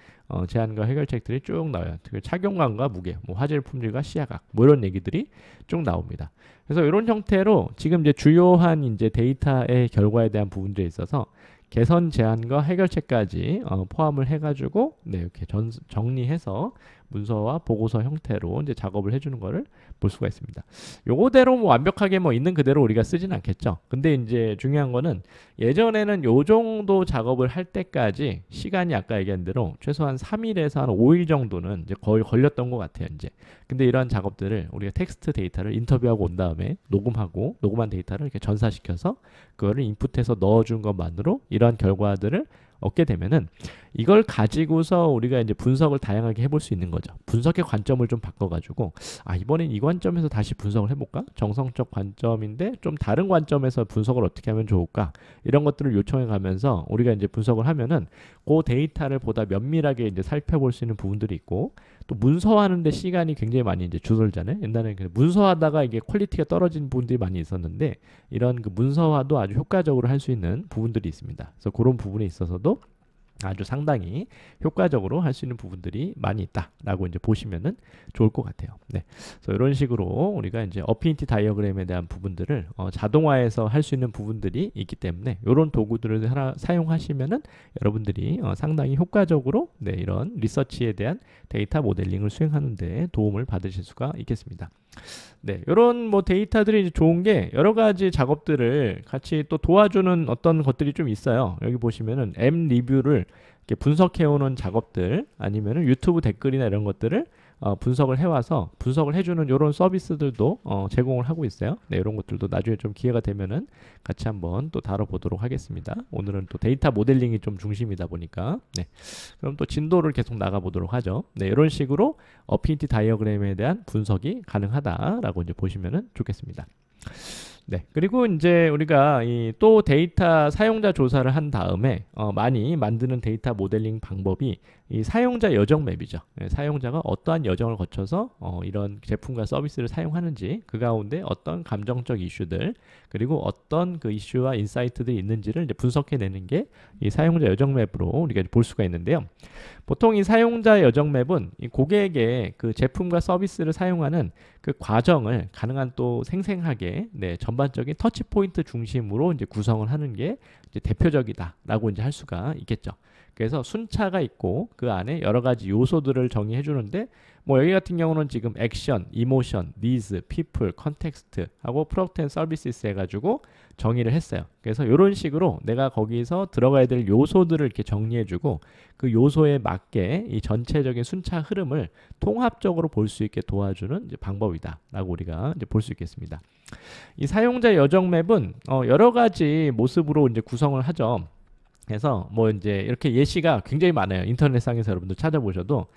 제한과 해결책들이 쭉 나와요. 특히 착용감과 무게, 뭐 화질 품질과 시야각, 뭐 이런 얘기들이 쭉 나옵니다. 그래서 이런 형태로 지금 이제 주요한 이제 데이터의 결과에 대한 부분들에 있어서 개선 제한과 해결책까지 포함을 해가지고 네, 이렇게 정리해서 문서와 보고서 형태로 이제 작업을 해주는 거를 볼 수가 있습니다. 요거대로 뭐 완벽하게 뭐 있는 그대로 우리가 쓰진 않겠죠. 근데 이제 중요한 거는 예전에는 요 정도 작업을 할 때까지 시간이 아까 얘기한 대로 최소한 3일에서 한 5일 정도는 이제 거의 걸렸던 것 같아요, 이제. 근데 이러한 작업들을 우리가 텍스트 데이터를 인터뷰하고 온 다음에 녹음하고 녹음한 데이터를 이렇게 전사시켜서 그거를 인풋해서 넣어준 것만으로 이러한 결과들을 얻게 되면은 이걸 가지고서 우리가 이제 분석을 다양하게 해볼 수 있는 거죠. 분석의 관점을 좀 바꿔가지고 이번엔 이 관점에서 다시 분석을 해볼까? 정성적 관점인데 좀 다른 관점에서 분석을 어떻게 하면 좋을까? 이런 것들을 요청해 가면서 우리가 이제 분석을 하면은 그 데이터를 보다 면밀하게 이제 살펴볼 수 있는 부분들이 있고 또 문서화하는데 시간이 굉장히 많이 이제 줄어들잖아요. 옛날에는 문서하다가 이게 퀄리티가 떨어진 부분들이 많이 있었는데 이런 그 문서화도 아주 효과적으로 할 수 있는 부분들이 있습니다. 그래서 그런 부분에 있어서도 아주 상당히 효과적으로 할 수 있는 부분들이 많이 있다라고 이제 보시면은 좋을 것 같아요. 네, 그래서 이런 식으로 우리가 이제 어피니티 다이어그램에 대한 부분들을 자동화해서 할 수 있는 부분들이 있기 때문에 이런 도구들을 하나 사용하시면은 여러분들이 상당히 효과적으로 네, 이런 리서치에 대한 데이터 모델링을 수행하는데 도움을 받으실 수가 있겠습니다. 네, 이런 뭐 데이터들이 좋은 게 여러 가지 작업들을 같이 또 도와주는 어떤 것들이 좀 있어요. 여기 보시면은 앱 리뷰를 이렇게 분석해오는 작업들 아니면은 유튜브 댓글이나 이런 것들을 분석을 해와서 분석을 해주는 이런 서비스들도 제공을 하고 있어요. 네, 이런 것들도 나중에 좀 기회가 되면은 같이 한번 또 다뤄보도록 하겠습니다. 오늘은 또 데이터 모델링이 좀 중심이다 보니까 네, 그럼 또 진도를 계속 나가보도록 하죠. 네, 이런 식으로 어피니티 다이어그램에 대한 분석이 가능하다라고 이제 보시면은 좋겠습니다. 네, 그리고 이제 우리가 이 또 데이터 사용자 조사를 한 다음에 많이 만드는 데이터 모델링 방법이 이 사용자 여정 맵이죠. 네, 사용자가 어떠한 여정을 거쳐서 이런 제품과 서비스를 사용하는지 그 가운데 어떤 감정적 이슈들 그리고 어떤 그 이슈와 인사이트들이 있는지를 이제 분석해내는 게 이 사용자 여정 맵으로 우리가 볼 수가 있는데요. 보통 이 사용자 여정 맵은 이 고객의 그 제품과 서비스를 사용하는 그 과정을 가능한 또 생생하게 네, 전반적인 터치 포인트 중심으로 이제 구성을 하는 게 이제 대표적이다라고 이제 할 수가 있겠죠. 그래서 순차가 있고 그 안에 여러 가지 요소들을 정의해 주는데 뭐 여기 같은 경우는 지금 액션, 이모션, 니즈, 피플, 컨텍스트 하고 프로덕트 앤 서비스 해가지고 정의를 했어요. 그래서 이런 식으로 내가 거기서 들어가야 될 요소들을 이렇게 정리해 주고 그 요소에 맞게 이 전체적인 순차 흐름을 통합적으로 볼 수 있게 도와주는 이제 방법이다라고 우리가 이제 볼 수 있겠습니다. 이 사용자 여정 맵은 여러 가지 모습으로 이제 구성을 하죠. 그래서 뭐 이제 이렇게 예시가 굉장히 많아요. 인터넷상에서 여러분들 찾아보셔도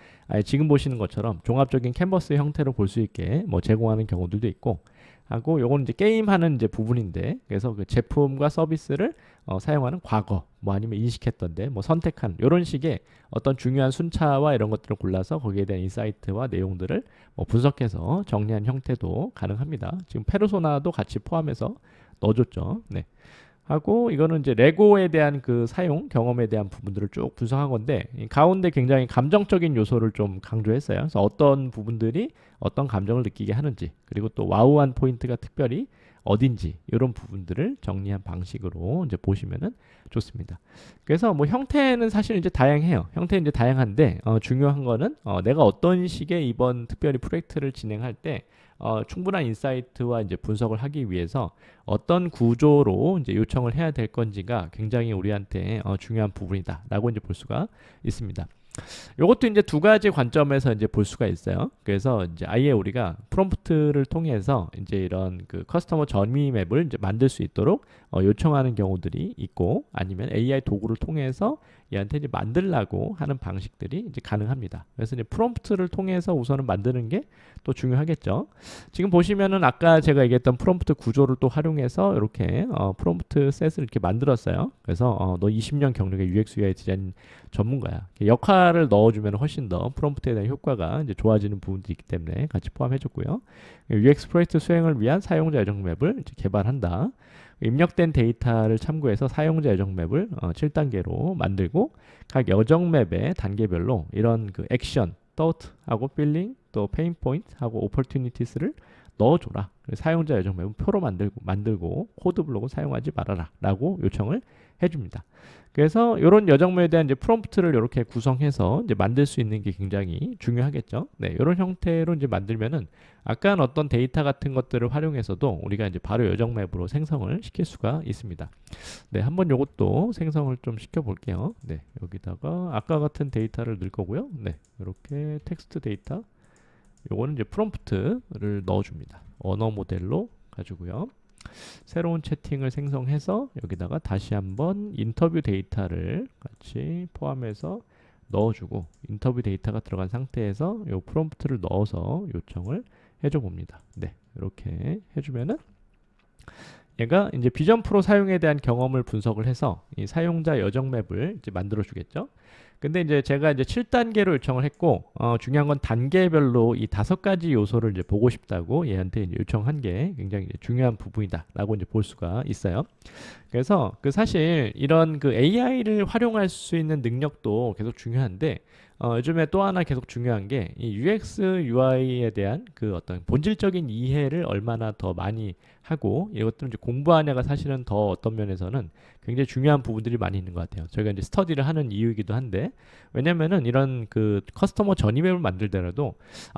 지금 보시는 것처럼 종합적인 캔버스 형태로 볼 수 있게 뭐 제공하는 경우들도 있고 하고 요거는 이제 게임하는 이제 부분인데 그래서 그 제품과 서비스를 사용하는 과거 뭐 아니면 인식했던데 뭐 선택한 이런 식의 어떤 중요한 순차와 이런 것들을 골라서 거기에 대한 인사이트와 내용들을 뭐 분석해서 정리한 형태도 가능합니다. 지금 페르소나도 같이 포함해서 넣어줬죠. 네. 하고 이거는 이제 레고에 대한 그 사용 경험에 대한 부분들을 쭉 분석한 건데 이 가운데 굉장히 감정적인 요소를 좀 강조했어요. 그래서 어떤 부분들이 어떤 감정을 느끼게 하는지 그리고 또 와우한 포인트가 특별히 어딘지 이런 부분들을 정리한 방식으로 이제 보시면은 좋습니다. 그래서 뭐 형태는 사실 이제 다양해요. 형태는 이제 다양한데 중요한 거는 내가 어떤 식의 이번 특별히 프로젝트를 진행할 때 충분한 인사이트와 이제 분석을 하기 위해서 어떤 구조로 이제 요청을 해야 될 건지가 굉장히 우리한테 중요한 부분이다라고 이제 볼 수가 있습니다. 요것도 이제 두 가지 관점에서 이제 볼 수가 있어요. 그래서 이제 아예 우리가 프롬프트를 통해서 이제 이런 그 커스터머 전위 맵을 이제 만들 수 있도록 요청하는 경우들이 있고, 아니면 AI 도구를 통해서 얘한테 이제 만들라고 하는 방식들이 이제 가능합니다. 그래서 이제 프롬프트를 통해서 우선은 만드는 게 또 중요하겠죠. 지금 보시면은 아까 제가 얘기했던 프롬프트 구조를 또 활용해서 이렇게 프롬프트 셋을 이렇게 만들었어요. 그래서 너 20년 경력의 UX UI 디자인 전문가야. 역할을 넣어주면 훨씬 더 프롬프트에 대한 효과가 이제 좋아지는 부분들이 있기 때문에 같이 포함해줬고요. UX 프로젝트 수행을 위한 사용자 여정 맵을 이제 개발한다. 입력된 데이터를 참고해서 사용자 여정 맵을 7단계로 만들고, 각 여정 맵의 단계별로 이런 그 액션, thought하고 feeling, 또 pain point하고 opportunities를 넣어줘라. 사용자 여정 맵은 표로 만들고 코드 블록은 사용하지 말아라 라고 요청을 해줍니다. 그래서 이런 여정맵에 대한 이제 프롬프트를 이렇게 구성해서 이제 만들 수 있는 게 굉장히 중요하겠죠. 네, 이런 형태로 이제 만들면은 아까 어떤 데이터 같은 것들을 활용해서도 우리가 이제 바로 여정맵으로 생성을 시킬 수가 있습니다. 네, 한번 요것도 생성을 좀 시켜 볼게요. 네, 여기다가 아까 같은 데이터를 넣을 거고요. 네, 이렇게 텍스트 데이터, 요거는 이제 프롬프트를 넣어줍니다. 언어 모델로 가지고요. 새로운 채팅을 생성해서 여기다가 다시 한번 인터뷰 데이터를 같이 포함해서 넣어주고, 인터뷰 데이터가 들어간 상태에서 이 프롬프트를 넣어서 요청을 해줘 봅니다. 네, 이렇게 해주면은 얘가 이제 비전 프로 사용에 대한 경험을 분석을 해서 이 사용자 여정 맵을 이제 만들어 주겠죠. 근데 이제 제가 이제 7단계로 요청을 했고, 중요한 건 단계별로 이 5가지 요소를 이제 보고 싶다고 얘한테 이제 요청한 게 굉장히 이제 중요한 부분이다라고 이제 볼 수가 있어요. 그래서 그 사실 이런 그 AI를 활용할 수 있는 능력도 계속 중요한데, 요즘에 또 하나 계속 중요한 게 이 UX, UI에 대한 그 어떤 본질적인 이해를 얼마나 더 많이 하고 이것들은 이제 공부하냐가 사실은 더 어떤 면에서는 굉장히 중요한 부분들이 많이 있는 것 같아요. 저희가 이제 스터디를 하는 이유이기도 한데, 왜냐면은 이런 그 커스터머 전이맵을 만들더라도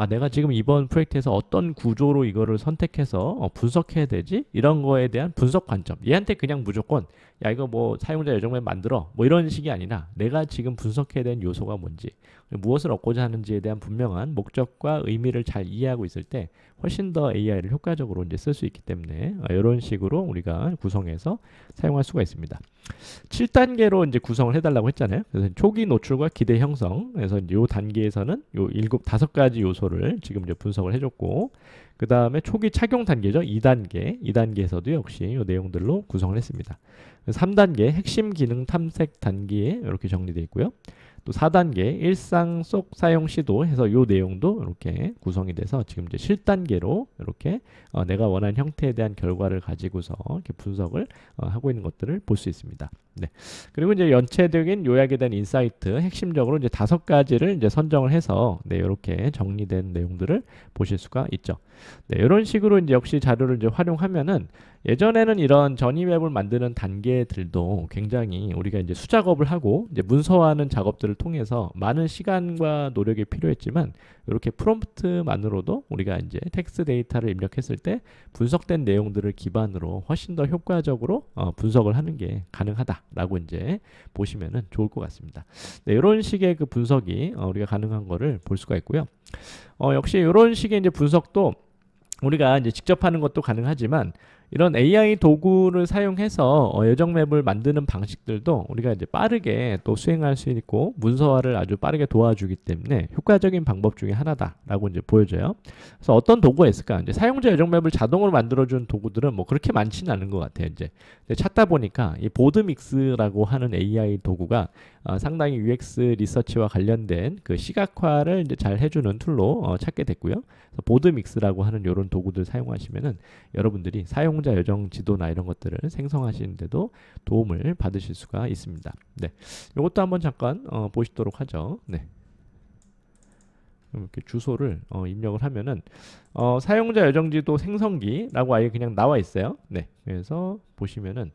내가 지금 이번 프로젝트에서 어떤 구조로 이거를 선택해서 분석해야 되지? 이런 거에 대한 분석 관점. 얘한테 그냥 무조건 야 이거 뭐 사용자 여정맵 만들어 뭐 이런 식이 아니라 내가 지금 분석해야 되는 요소가 뭔지, 무엇을 얻고자 하는지에 대한 분명한 목적과 의미를 잘 이해하고 있을 때 훨씬 더 AI를 효과적으로 이제 쓸 수 있기 때문에 이런 식으로 우리가 구성해서 사용할 수가 있습니다. 7단계로 이제 구성을 해달라고 했잖아요. 그래서 초기 노출과 기대 형성. 그래서 이제 요 단계에서는 요 5가지 요소를 지금 이제 분석을 해줬고, 그 다음에 초기 착용 단계죠. 2단계. 2단계에서도 역시 요 내용들로 구성을 했습니다. 3단계 핵심 기능 탐색 단계에 이렇게 정리되어 있고요. 또 4단계 일상 속 사용 시도 해서 요 내용도 이렇게 구성이 돼서 지금 이제 실단계로 이렇게 내가 원하는 형태에 대한 결과를 가지고서 이렇게 분석을 하고 있는 것들을 볼 수 있습니다. 네. 그리고 이제 연체적인 요약에 대한 인사이트, 핵심적으로 이제 5가지를 이제 선정을 해서 네, 이렇게 정리된 내용들을 보실 수가 있죠. 네, 이런 식으로 이제 역시 자료를 이제 활용하면은 예전에는 이런 전이맵을 만드는 단계들도 굉장히 우리가 이제 수작업을 하고 이제 문서화하는 작업들을 통해서 많은 시간과 노력이 필요했지만, 이렇게 프롬프트만으로도 우리가 이제 텍스트 데이터를 입력했을 때 분석된 내용들을 기반으로 훨씬 더 효과적으로 분석을 하는 게 가능하다라고 이제 보시면은 좋을 것 같습니다. 네, 이런 식의 그 분석이 우리가 가능한 거를 볼 수가 있고요. 역시 이런 식의 이제 분석도 우리가 이제 직접 하는 것도 가능하지만, 이런 AI 도구를 사용해서 여정 맵을 만드는 방식들도 우리가 이제 빠르게 또 수행할 수 있고 문서화를 아주 빠르게 도와주기 때문에 효과적인 방법 중에 하나다라고 이제 보여져요. 그래서 어떤 도구가 있을까? 이제 사용자 여정 맵을 자동으로 만들어주는 도구들은 뭐 그렇게 많지는 않은 것 같아요. 이제 찾다 보니까 이 보드믹스라고 하는 AI 도구가 상당히 UX 리서치와 관련된 그 시각화를 이제 잘 해주는 툴로 찾게 됐고요. 보드믹스라고 하는 이런 도구들 사용하시면은 여러분들이 사용자 여정 지도나 이런 것들을 생성하시는데도 도움을 받으실 수가 있습니다. 네, 이것도 한번 잠깐 보시도록 하죠. 네. 이렇게 주소를 입력을 하면은 사용자 여정 지도 생성기라고 아예 그냥 나와 있어요. 네, 그래서 보시면은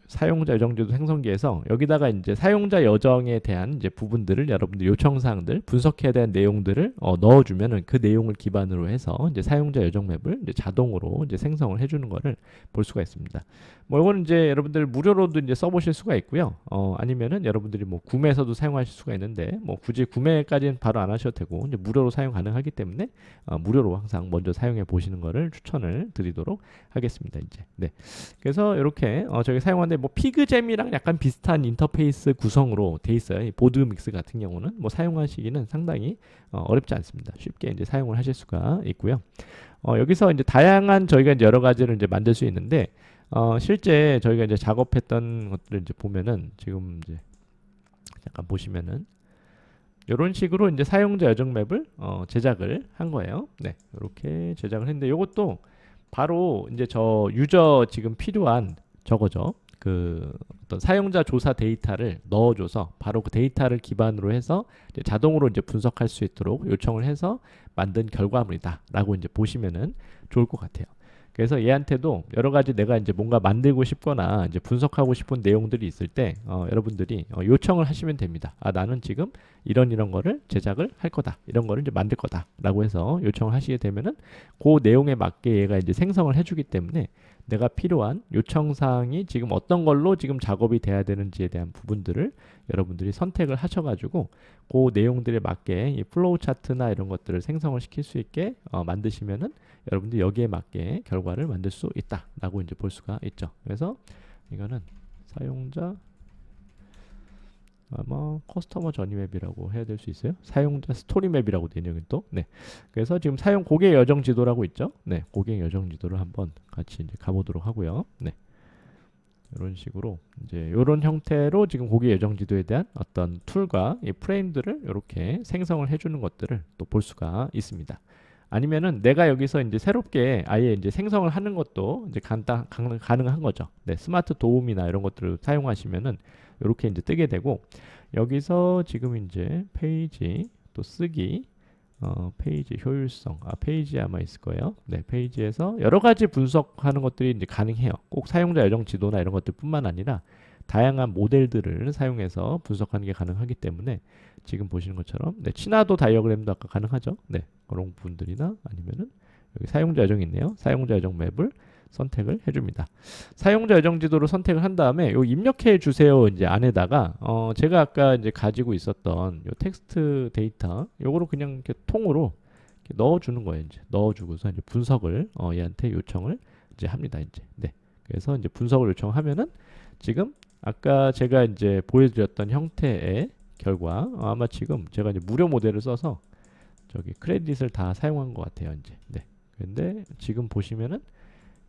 사용자 여정지도 생성기에서 여기다가 이제 사용자 여정에 대한 이제 부분들을 여러분들 요청 사항들 분석해야 되는 내용들을 넣어주면은 그 내용을 기반으로 해서 이제 사용자 여정 맵을 이제 자동으로 이제 생성을 해주는 거를 볼 수가 있습니다. 뭐 이거는 이제 여러분들 무료로도 이제 써보실 수가 있고요. 아니면은 여러분들이 뭐 구매해서도 사용하실 수가 있는데 뭐 굳이 구매까지는 바로 안 하셔도 되고 이제 무료로 사용 가능하기 때문에 무료로 항상 먼저 사용해 보시는 거를 추천을 드리도록 하겠습니다. 이제 네. 그래서 이렇게 저기 사용하는데 뭐 피그잼이랑 약간 비슷한 인터페이스 구성으로 돼 있어요. 이 보드 믹스 같은 경우는 뭐 사용하시기는 상당히 어렵지 않습니다. 쉽게 이제 사용을 하실 수가 있고요. 여기서 이제 다양한 저희가 이제 여러 가지를 이제 만들 수 있는데 실제 저희가 이제 작업했던 것들을 이제 보면은 지금 이제 잠깐 보시면은 이런 식으로 이제 사용자 여정 맵을 제작을 한 거예요. 네, 이렇게 제작을 했는데 이것도 바로 이제 저 유저 지금 필요한 저거죠. 그 어떤 사용자 조사 데이터를 넣어줘서 바로 그 데이터를 기반으로 해서 이제 자동으로 이제 분석할 수 있도록 요청을 해서 만든 결과물이다라고 이제 보시면은 좋을 것 같아요. 그래서 얘한테도 여러 가지 내가 이제 뭔가 만들고 싶거나 이제 분석하고 싶은 내용들이 있을 때 여러분들이 요청을 하시면 됩니다. 나는 지금 이런 거를 제작을 할 거다. 이런 거를 이제 만들 거다라고 해서 요청을 하시게 되면은 그 내용에 맞게 얘가 이제 생성을 해주기 때문에 내가 필요한 요청 사항이 지금 어떤 걸로 지금 작업이 돼야 되는지에 대한 부분들을 여러분들이 선택을 하셔가지고 그 내용들에 맞게 이 플로우 차트나 이런 것들을 생성을 시킬 수 있게 만드시면은 여러분들 여기에 맞게 결과를 만들 수 있다라고 이제 볼 수가 있죠. 그래서 이거는 사용자 아마 커스터머 저니 맵이라고 해야 될 수 있어요. 사용자 스토리 맵이라고 되는 여기 또. 네. 그래서 지금 사용 고객 여정 지도라고 있죠. 네. 고객 여정 지도를 한번 같이 이제 가보도록 하고요. 네. 이런 식으로 이제 이런 형태로 지금 고객 여정 지도에 대한 어떤 툴과 이 프레임들을 이렇게 생성을 해주는 것들을 또 볼 수가 있습니다. 아니면은 내가 여기서 이제 새롭게 아예 이제 생성을 하는 것도 이제 가능한 거죠. 네, 스마트 도움이나 이런 것들을 사용하시면은 이렇게 이제 뜨게 되고 여기서 지금 이제 페이지 또 쓰기 페이지 효율성 페이지 아마 있을 거예요. 네, 페이지에서 여러 가지 분석하는 것들이 이제 가능해요. 꼭 사용자 여정 지도나 이런 것들뿐만 아니라 다양한 모델들을 사용해서 분석하는 게 가능하기 때문에 지금 보시는 것처럼 네, 친화도 다이어그램도 아까 가능하죠. 네, 그런 부분들이나 아니면은 여기 사용자 여정이 있네요. 사용자 여정 맵을 선택을 해줍니다. 사용자 여정 지도를 선택을 한 다음에 요 입력해 주세요 이제 안에다가 제가 아까 이제 가지고 있었던 요 텍스트 데이터 요거로 그냥 이렇게 통으로 이렇게 넣어주는 거예요. 이제 넣어주고서 이제 분석을 얘한테 요청을 이제 합니다. 이제 네, 그래서 이제 분석을 요청하면은 지금 아까 제가 이제 보여드렸던 형태의 결과 아마 지금 제가 이제 무료 모델을 써서 저기 크레딧을 다 사용한 것 같아요. 이제 네, 근데 지금 보시면은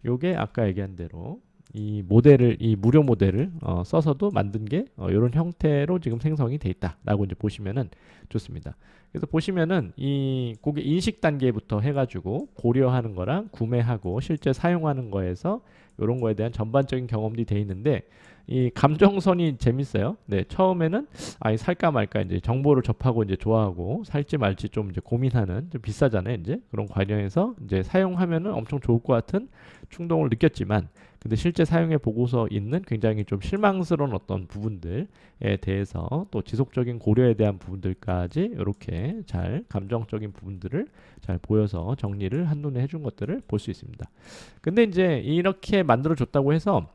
요게 아까 얘기한 대로 이 무료 모델을 써서도 만든 게 이런 형태로 지금 생성이 돼 있다라고 이제 보시면은 좋습니다. 그래서 보시면은 이 고객 인식 단계부터 해가지고 고려하는 거랑 구매하고 실제 사용하는 거에서 이런 거에 대한 전반적인 경험들이 돼 있는데 이 감정선이 재밌어요. 네, 처음에는 살까 말까 이제 정보를 접하고 이제 좋아하고 살지 말지 좀 이제 고민하는 좀 비싸잖아요. 이제 그런 과정에서 이제 사용하면은 엄청 좋을 것 같은 충동을 느꼈지만 근데 실제 사용해 보고서 있는 굉장히 좀 실망스러운 어떤 부분들에 대해서 또 지속적인 고려에 대한 부분들까지 이렇게 잘 감정적인 부분들을 잘 보여서 정리를 한눈에 해준 것들을 볼 수 있습니다. 근데 이제 이렇게 만들어 줬다고 해서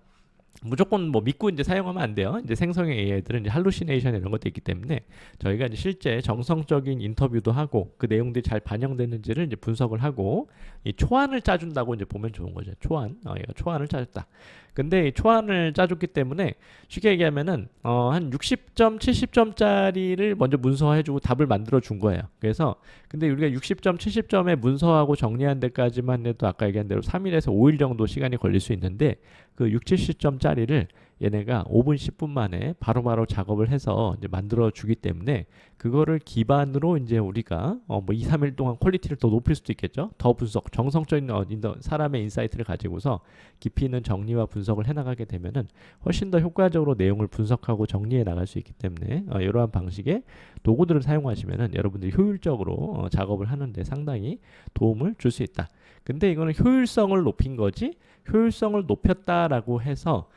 무조건 뭐 믿고 이제 사용하면 안 돼요. 이제 생성형 AI들은 이제 할루시네이션 이런 것도 있기 때문에 저희가 이제 실제 정성적인 인터뷰도 하고 그 내용들이 잘 반영되는지를 이제 분석을 하고 이 초안을 짜준다고 이제 보면 좋은 거죠. 초안, 얘가 초안을 짜줬다. 근데 이 초안을 짜줬기 때문에 쉽게 얘기하면은 한 60점, 70점짜리를 먼저 문서화해주고 답을 만들어 준 거예요. 그래서 근데 우리가 60점, 70점에 문서하고 정리한 데까지만 해도 아까 얘기한 대로 3일에서 5일 정도 시간이 걸릴 수 있는데 그 60, 70점짜리를 얘네가 5분, 10분 만에 바로바로 작업을 해서 이제 만들어 주기 때문에 그거를 기반으로 이제 우리가 뭐 2, 3일 동안 퀄리티를 더 높일 수도 있겠죠. 더 분석, 정성적인 사람의 인사이트를 가지고서 깊이 있는 정리와 분석을 해나가게 되면은 훨씬 더 효과적으로 내용을 분석하고 정리해 나갈 수 있기 때문에 이러한 방식의 도구들을 사용하시면은 여러분들이 효율적으로 작업을 하는데 상당히 도움을 줄 수 있다. 근데 이거는 효율성을 높인 거지 효율성을 높였다라고 해서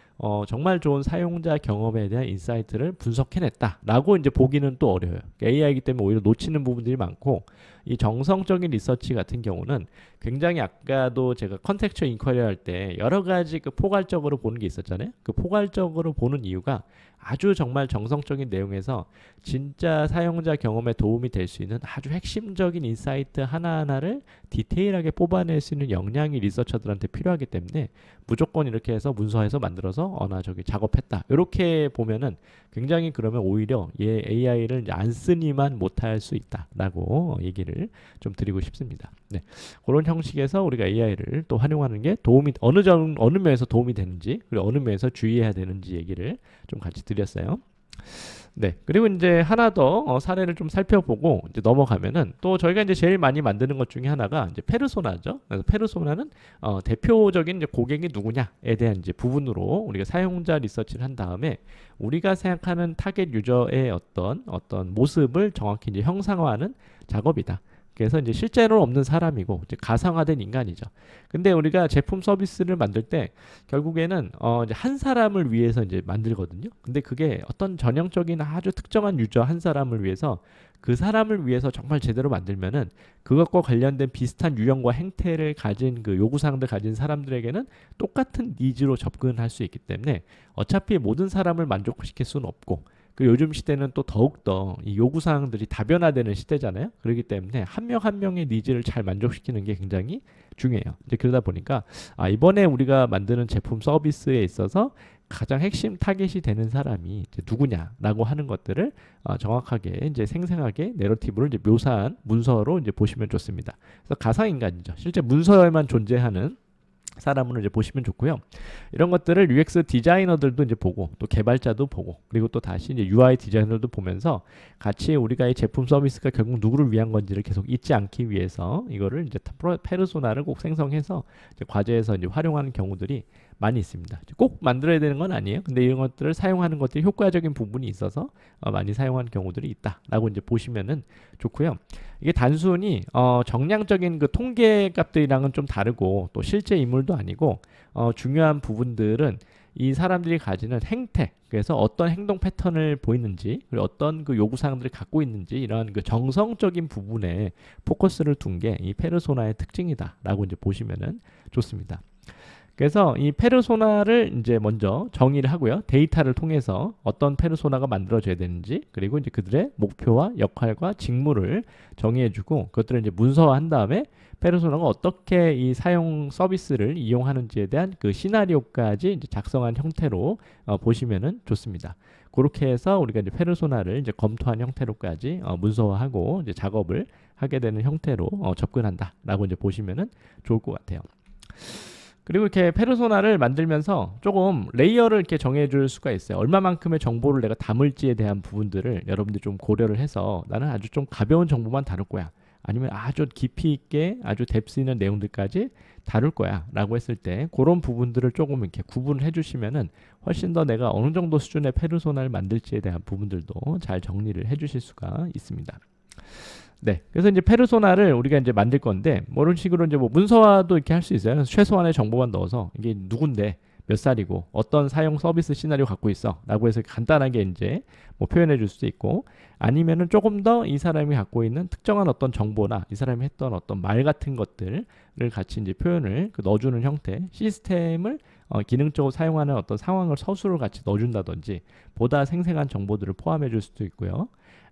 정말 좋은 사용자 경험에 대한 인사이트를 분석해냈다라고 이제 보기는 또 어려워요. AI이기 때문에 오히려 놓치는 부분들이 많고 이 정성적인 리서치 같은 경우는 굉장히 아까도 제가 컨텍스처 인쿼리 할 때 여러 가지 그 포괄적으로 보는 게 있었잖아요. 그 포괄적으로 보는 이유가 아주 정말 정성적인 내용에서 진짜 사용자 경험에 도움이 될 수 있는 아주 핵심적인 인사이트 하나하나를 디테일하게 뽑아낼 수 있는 역량이 리서처들한테 필요하기 때문에 무조건 이렇게 해서 문서에서 만들어서 나 저기 작업했다 이렇게 보면은 굉장히 그러면 오히려 얘 AI를 안 쓰니만 못할 수 있다라고 얘기를 좀 드리고 싶습니다. 네, 그런 형식에서 우리가 AI를 또 활용하는 게 도움이 어느 면에서 도움이 되는지 그리고 어느 면에서 주의해야 되는지 얘기를 좀 같이 드렸어요. 네, 그리고 이제 하나 더 사례를 좀 살펴보고 이제 넘어가면은 또 저희가 이제 제일 많이 만드는 것 중에 하나가 이제 페르소나죠. 그래서 페르소나는 대표적인 이제 고객이 누구냐에 대한 이제 부분으로 우리가 사용자 리서치를 한 다음에 우리가 생각하는 타겟 유저의 어떤 모습을 정확히 이제 형상화하는 작업이다. 그래서 이제 실제로는 없는 사람이고 이제 가상화된 인간이죠. 근데 우리가 제품 서비스를 만들 때 결국에는 이제 한 사람을 위해서 이제 만들거든요. 근데 그게 어떤 전형적인 아주 특정한 유저 한 사람을 위해서 그 사람을 위해서 정말 제대로 만들면은 그것과 관련된 비슷한 유형과 행태를 가진 그 요구사항들 가진 사람들에게는 똑같은 니즈로 접근할 수 있기 때문에 어차피 모든 사람을 만족시킬 수는 없고 그 요즘 시대는 또 더욱더 이 요구사항들이 다변화되는 시대잖아요. 그렇기 때문에 한 명 한 명의 니즈를 잘 만족시키는 게 굉장히 중요해요. 이제 그러다 보니까 이번에 우리가 만드는 제품 서비스에 있어서 가장 핵심 타겟이 되는 사람이 이제 누구냐라고 하는 것들을 정확하게 이제 생생하게 내러티브를 이제 묘사한 문서로 이제 보시면 좋습니다. 그래서 가상인간이죠. 실제 문서에만 존재하는 사람으로 이제 보시면 좋고요. 이런 것들을 UX 디자이너들도 이제 보고 또 개발자도 보고 그리고 또 다시 이제 UI 디자이너도 보면서 같이 우리가 이 제품 서비스가 결국 누구를 위한 건지를 계속 잊지 않기 위해서 이거를 이제 페르소나를 꼭 생성해서 이제 과제에서 이제 활용하는 경우들이 많이 있습니다. 꼭 만들어야 되는 건 아니에요. 근데 이런 것들을 사용하는 것들이 효과적인 부분이 있어서 많이 사용하는 경우들이 있다라고 이제 보시면은 좋고요. 이게 단순히 정량적인 그 통계 값들이랑은 좀 다르고 또 실제 인물도 아니고 중요한 부분들은 이 사람들이 가지는 행태, 그래서 어떤 행동 패턴을 보이는지 그리고 어떤 그 요구사항들을 갖고 있는지 이런 그 정성적인 부분에 포커스를 둔 게 이 페르소나의 특징이다라고 이제 보시면은 좋습니다. 그래서 이 페르소나를 이제 먼저 정의를 하고요. 데이터를 통해서 어떤 페르소나가 만들어져야 되는지 그리고 이제 그들의 목표와 역할과 직무를 정의해주고 그것들을 이제 문서화한 다음에 페르소나가 어떻게 이 사용 서비스를 이용하는지에 대한 그 시나리오까지 이제 작성한 형태로 보시면은 좋습니다. 그렇게 해서 우리가 이제 페르소나를 이제 검토한 형태로까지 문서화하고 이제 작업을 하게 되는 형태로 접근한다라고 이제 보시면은 좋을 것 같아요. 그리고 이렇게 페르소나를 만들면서 조금 레이어를 이렇게 정해줄 수가 있어요. 얼마만큼의 정보를 내가 담을지에 대한 부분들을 여러분들이 좀 고려를 해서 나는 아주 좀 가벼운 정보만 다룰 거야. 아니면 아주 깊이 있게 아주 뎁스 있는 내용들까지 다룰 거야 라고 했을 때 그런 부분들을 조금 이렇게 구분을 해주시면은 훨씬 더 내가 어느 정도 수준의 페르소나를 만들지에 대한 부분들도 잘 정리를 해주실 수가 있습니다. 네, 그래서 이제 페르소나를 우리가 이제 만들 건데 뭐 이런 식으로 이제 뭐 문서화도 이렇게 할 수 있어요. 그래서 최소한의 정보만 넣어서 이게 누군데 몇 살이고 어떤 사용 서비스 시나리오 갖고 있어라고 해서 간단하게 이제 뭐 표현해 줄 수도 있고 아니면은 조금 더 이 사람이 갖고 있는 특정한 어떤 정보나 이 사람이 했던 어떤 말 같은 것들을 같이 이제 표현을 넣어주는 형태 시스템을 기능적으로 사용하는 어떤 상황을 서술을 같이 넣어준다든지 보다 생생한 정보들을 포함해 줄 수도 있고요.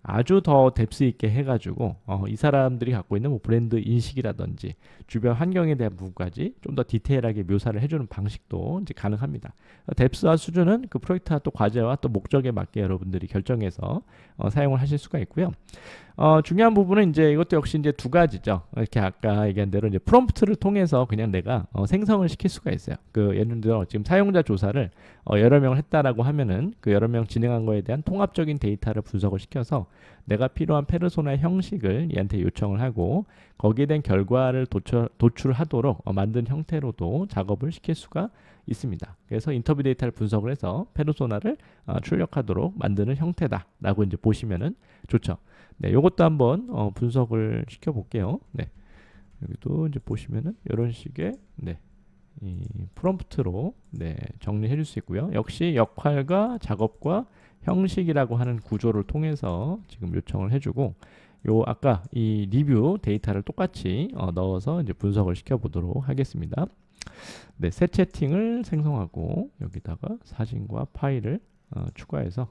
아주 더 뎁스 있게 해가지고 이 사람들이 갖고 있는 뭐 브랜드 인식이라든지 주변 환경에 대한 부분까지 좀 더 디테일하게 묘사를 해주는 방식도 이제 가능합니다. 뎁스와 수준은 그 프로젝트와 또 과제와 또 목적에 맞게 여러분들이 결정해서 사용을 하실 수가 있고요. 중요한 부분은 이제 이것도 역시 이제 두 가지죠. 이렇게 아까 얘기한 대로 이제 프롬프트를 통해서 그냥 내가 생성을 시킬 수가 있어요. 그 예를 들어 지금 사용자 조사를 여러 명을 했다라고 하면은 그 여러 명 진행한 거에 대한 통합적인 데이터를 분석을 시켜서 내가 필요한 페르소나의 형식을 얘한테 요청을 하고 거기에 대한 결과를 도출하도록 만든 형태로도 작업을 시킬 수가 있습니다. 그래서 인터뷰 데이터를 분석을 해서 페르소나를 출력하도록 만드는 형태다라고 이제 보시면은 좋죠. 네, 요것도 한번 분석을 시켜 볼게요. 네, 여기도 이제 보시면은 이런 식의 네, 이 프롬프트로 정리해 줄 수 있고요. 역시 역할과 작업과 형식이라고 하는 구조를 통해서 지금 요청을 해주고, 요 아까 이 리뷰 데이터를 똑같이 넣어서 이제 분석을 시켜 보도록 하겠습니다. 새 채팅을 생성하고 여기다가 사진과 파일을 추가해서,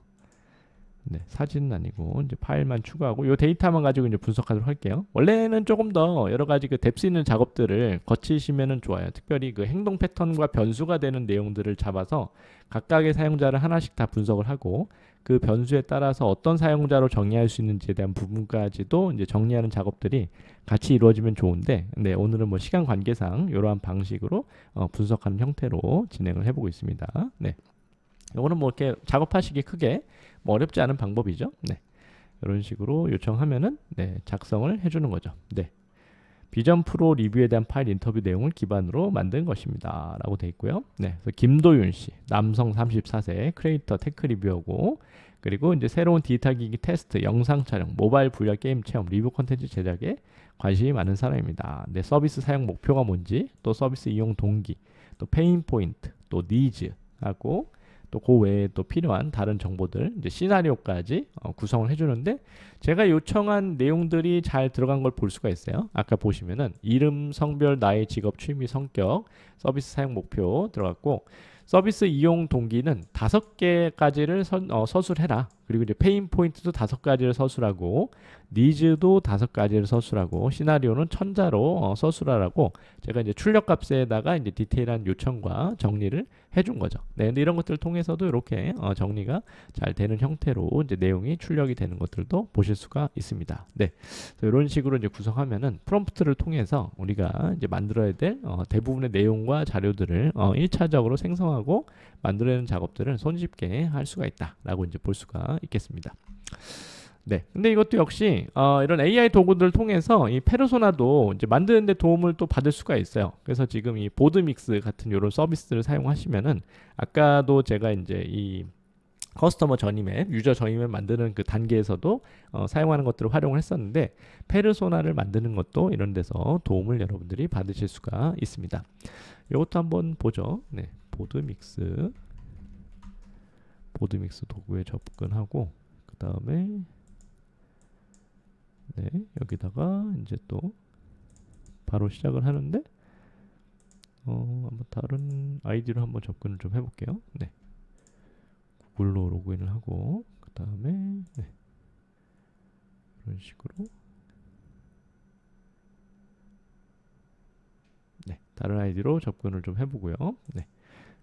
사진은 아니고 이제 파일만 추가하고 요 데이터만 가지고 이제 분석하도록 할게요. 원래는 조금 더 여러 가지 그 뎁스 있는 작업들을 거치시면은 좋아요. 특별히 그 행동 패턴과 변수가 되는 내용들을 잡아서 각각의 사용자를 하나씩 다 분석을 하고, 그 변수에 따라서 어떤 사용자로 정의할 수 있는지에 대한 부분까지도 이제 정리하는 작업들이 같이 이루어지면 좋은데, 오늘은 뭐 시간 관계상 이러한 방식으로 분석하는 형태로 진행을 해보고 있습니다. 이거는 뭐 이렇게 작업하시기 크게 뭐 어렵지 않은 방법이죠. 이런 식으로 요청하면은 작성을 해주는 거죠. 비전 프로 리뷰에 대한 파일 인터뷰 내용을 기반으로 만든 것입니다. 라고 되어 있고요. 그래서 김도윤 씨, 남성 34세, 크리에이터 테크 리뷰어고, 그리고 이제 새로운 디지털 기기 테스트, 영상 촬영, 모바일 VR 게임 체험, 리뷰 콘텐츠 제작에 관심이 많은 사람입니다. 서비스 사용 목표가 뭔지, 또 서비스 이용 동기, 또 페인 포인트, 또 니즈하고, 또 그 외에 또 필요한 다른 정보들, 이제 시나리오까지 구성을 해주는데, 제가 요청한 내용들이 잘 들어간 걸 볼 수가 있어요. 아까 보시면은 이름, 성별, 나이, 직업, 취미, 성격, 서비스 사용 목표 들어갔고, 서비스 이용 동기는 5개까지를 서술해라. 그리고 이제 페인 포인트도 5가지를 서술하고, 니즈도 5가지를 서술하고, 시나리오는 천자로 서술하라고 제가 이제 출력 값에다가 이제 디테일한 요청과 정리를 해준 거죠. 근데 이런 것들을 통해서도 이렇게 정리가 잘 되는 형태로 이제 내용이 출력이 되는 것들도 보실 수가 있습니다. 그래서 이런 식으로 이제 구성하면은 프롬프트를 통해서 우리가 이제 만들어야 될 대부분의 내용과 자료들을 1차적으로 생성하고 만들어내는 작업들을 손쉽게 할 수가 있다라고 이제 볼 수가 있겠습니다. 근데 이것도 역시 이런 AI 도구들을 통해서 이 페르소나도 이제 만드는 데 도움을 또 받을 수가 있어요. 그래서 지금 이 보드 믹스 같은 이런 서비스를 사용하시면은, 아까도 제가 이제 이 커스터머 전임앱, 유저 전임앱 만드는 그 단계에서도 사용하는 것들을 활용을 했었는데, 페르소나를 만드는 것도 이런 데서 도움을 여러분들이 받으실 수가 있습니다. 이것도 한번 보죠. 보드 믹스 도구에 접근하고, 그 다음에 여기다가 이제 또 바로 시작을 하는데, 한번 다른 아이디로 한번 접근을 좀 해볼게요. 구글로 로그인을 하고, 그 다음에 이런 식으로 다른 아이디로 접근을 좀 해보고요.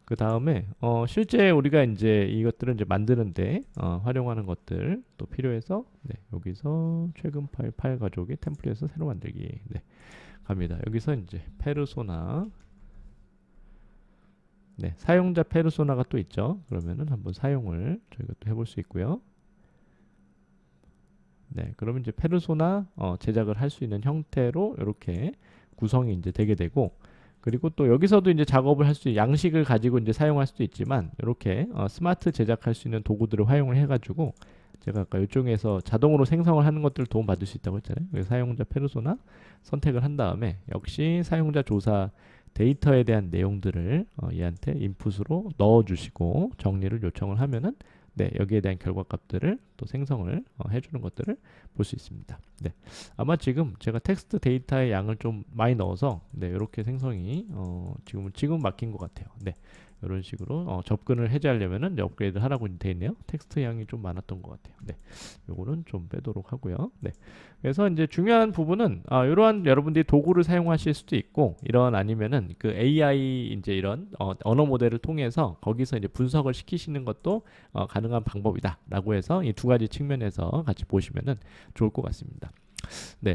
그 다음에 실제 우리가 이제 이것들을 이제 만드는데 활용하는 것들 또 필요해서, 여기서 최근 파일 가져오기, 템플릿에서 새로 만들기 갑니다. 여기서 이제 페르소나, 사용자 페르소나가 또 있죠. 그러면은 한번 사용을 저희가 또 해볼 수 있고요. 그러면 이제 페르소나 제작을 할 수 있는 형태로 이렇게 구성이 이제 되게 되고, 그리고 또 여기서도 이제 작업을 할 수, 양식을 가지고 이제 사용할 수도 있지만, 이렇게 스마트 제작할 수 있는 도구들을 활용을 해가지고, 제가 아까 이쪽에서 자동으로 생성을 하는 것들을 도움 받을 수 있다고 했잖아요. 그래서 사용자 페르소나 선택을 한 다음에, 역시 사용자 조사 데이터에 대한 내용들을 얘한테 인풋으로 넣어주시고 정리를 요청을 하면은, 여기에 대한 결과값들을 또 생성을 해주는 것들을 볼 수 있습니다. 아마 지금 제가 텍스트 데이터의 양을 좀 많이 넣어서 이렇게 생성이 지금 막힌 것 같아요. 이런 식으로 접근을 해제하려면은 업그레이드 하라고 되어 있네요. 텍스트 양이 좀 많았던 것 같아요. 요거는 좀 빼도록 하고요. 그래서 이제 중요한 부분은 이러한 여러분들이 도구를 사용하실 수도 있고, 이런 아니면은 그 AI 이제 이런 언어 모델을 통해서 거기서 이제 분석을 시키시는 것도 가능한 방법이다라고 해서 이 두 가지 측면에서 같이 보시면은 좋을 것 같습니다.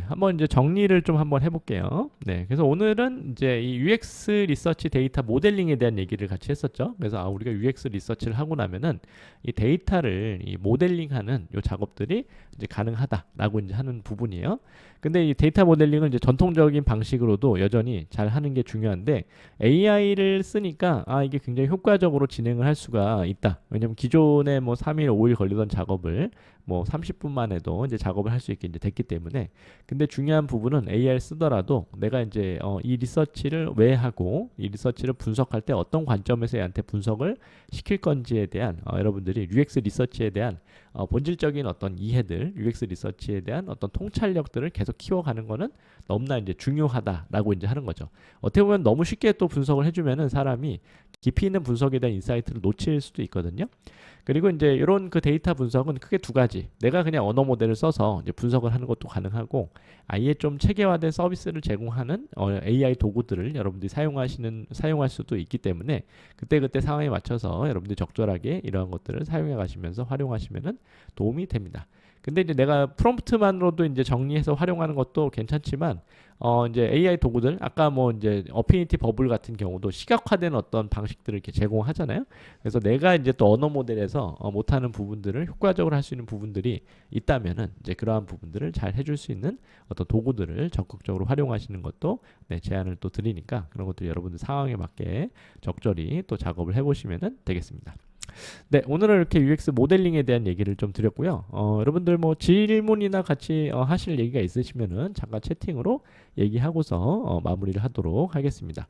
한번 이제 정리를 좀 한번 해볼게요. 그래서 오늘은 이제 이 UX 리서치 데이터 모델링에 대한 얘기를 같이 했었죠. 그래서 우리가 UX 리서치를 하고 나면은 이 데이터를 이 모델링하는 요 작업들이 이제 가능하다라고 이제 하는 부분이에요. 근데 이 데이터 모델링을 이제 전통적인 방식으로도 여전히 잘 하는 게 중요한데, AI를 쓰니까 이게 굉장히 효과적으로 진행을 할 수가 있다. 왜냐면 기존에 뭐 3일, 5일 걸리던 작업을 뭐 30분만 해도 이제 작업을 할 수 있게 이제 됐기 때문에. 근데 중요한 부분은 AI를 쓰더라도 내가 이제 이 리서치를 왜 하고 이 리서치를 분석할 때 어떤 관점에서 얘한테 분석을 시킬 건지에 대한 여러분들이 UX 리서치에 대한 본질적인 어떤 이해들, UX 리서치에 대한 어떤 통찰력들을 계속 키워가는 거는 너무나 이제 중요하다라고 이제 하는 거죠. 어떻게 보면 너무 쉽게 또 분석을 해주면은 사람이 깊이 있는 분석에 대한 인사이트를 놓칠 수도 있거든요. 그리고 이제 이런 그 데이터 분석은 크게 두 가지. 내가 그냥 언어 모델을 써서 이제 분석을 하는 것도 가능하고, 아예 좀 체계화된 서비스를 제공하는 AI 도구들을 여러분들이 사용할 수도 있기 때문에 그때그때 상황에 맞춰서 여러분들이 적절하게 이러한 것들을 사용해 가시면서 활용하시면은 도움이 됩니다. 근데 이제 내가 프롬프트만으로도 이제 정리해서 활용하는 것도 괜찮지만 이제 AI 도구들 아까 뭐 이제 어피니티 버블 같은 경우도 시각화된 어떤 방식들을 이렇게 제공하잖아요. 그래서 내가 이제 또 언어 모델에서 못하는 부분들을 효과적으로 할 수 있는 부분들이 있다면은 이제 그러한 부분들을 잘 해줄 수 있는 어떤 도구들을 적극적으로 활용하시는 것도 네, 제안을 또 드리니까 그런 것들 여러분들 상황에 맞게 적절히 또 작업을 해보시면은 되겠습니다. 네, 오늘은 이렇게 UX 모델링에 대한 얘기를 좀 드렸고요. 여러분들 뭐 질문이나 같이 하실 얘기가 있으시면은 잠깐 채팅으로 얘기하고서 마무리를 하도록 하겠습니다.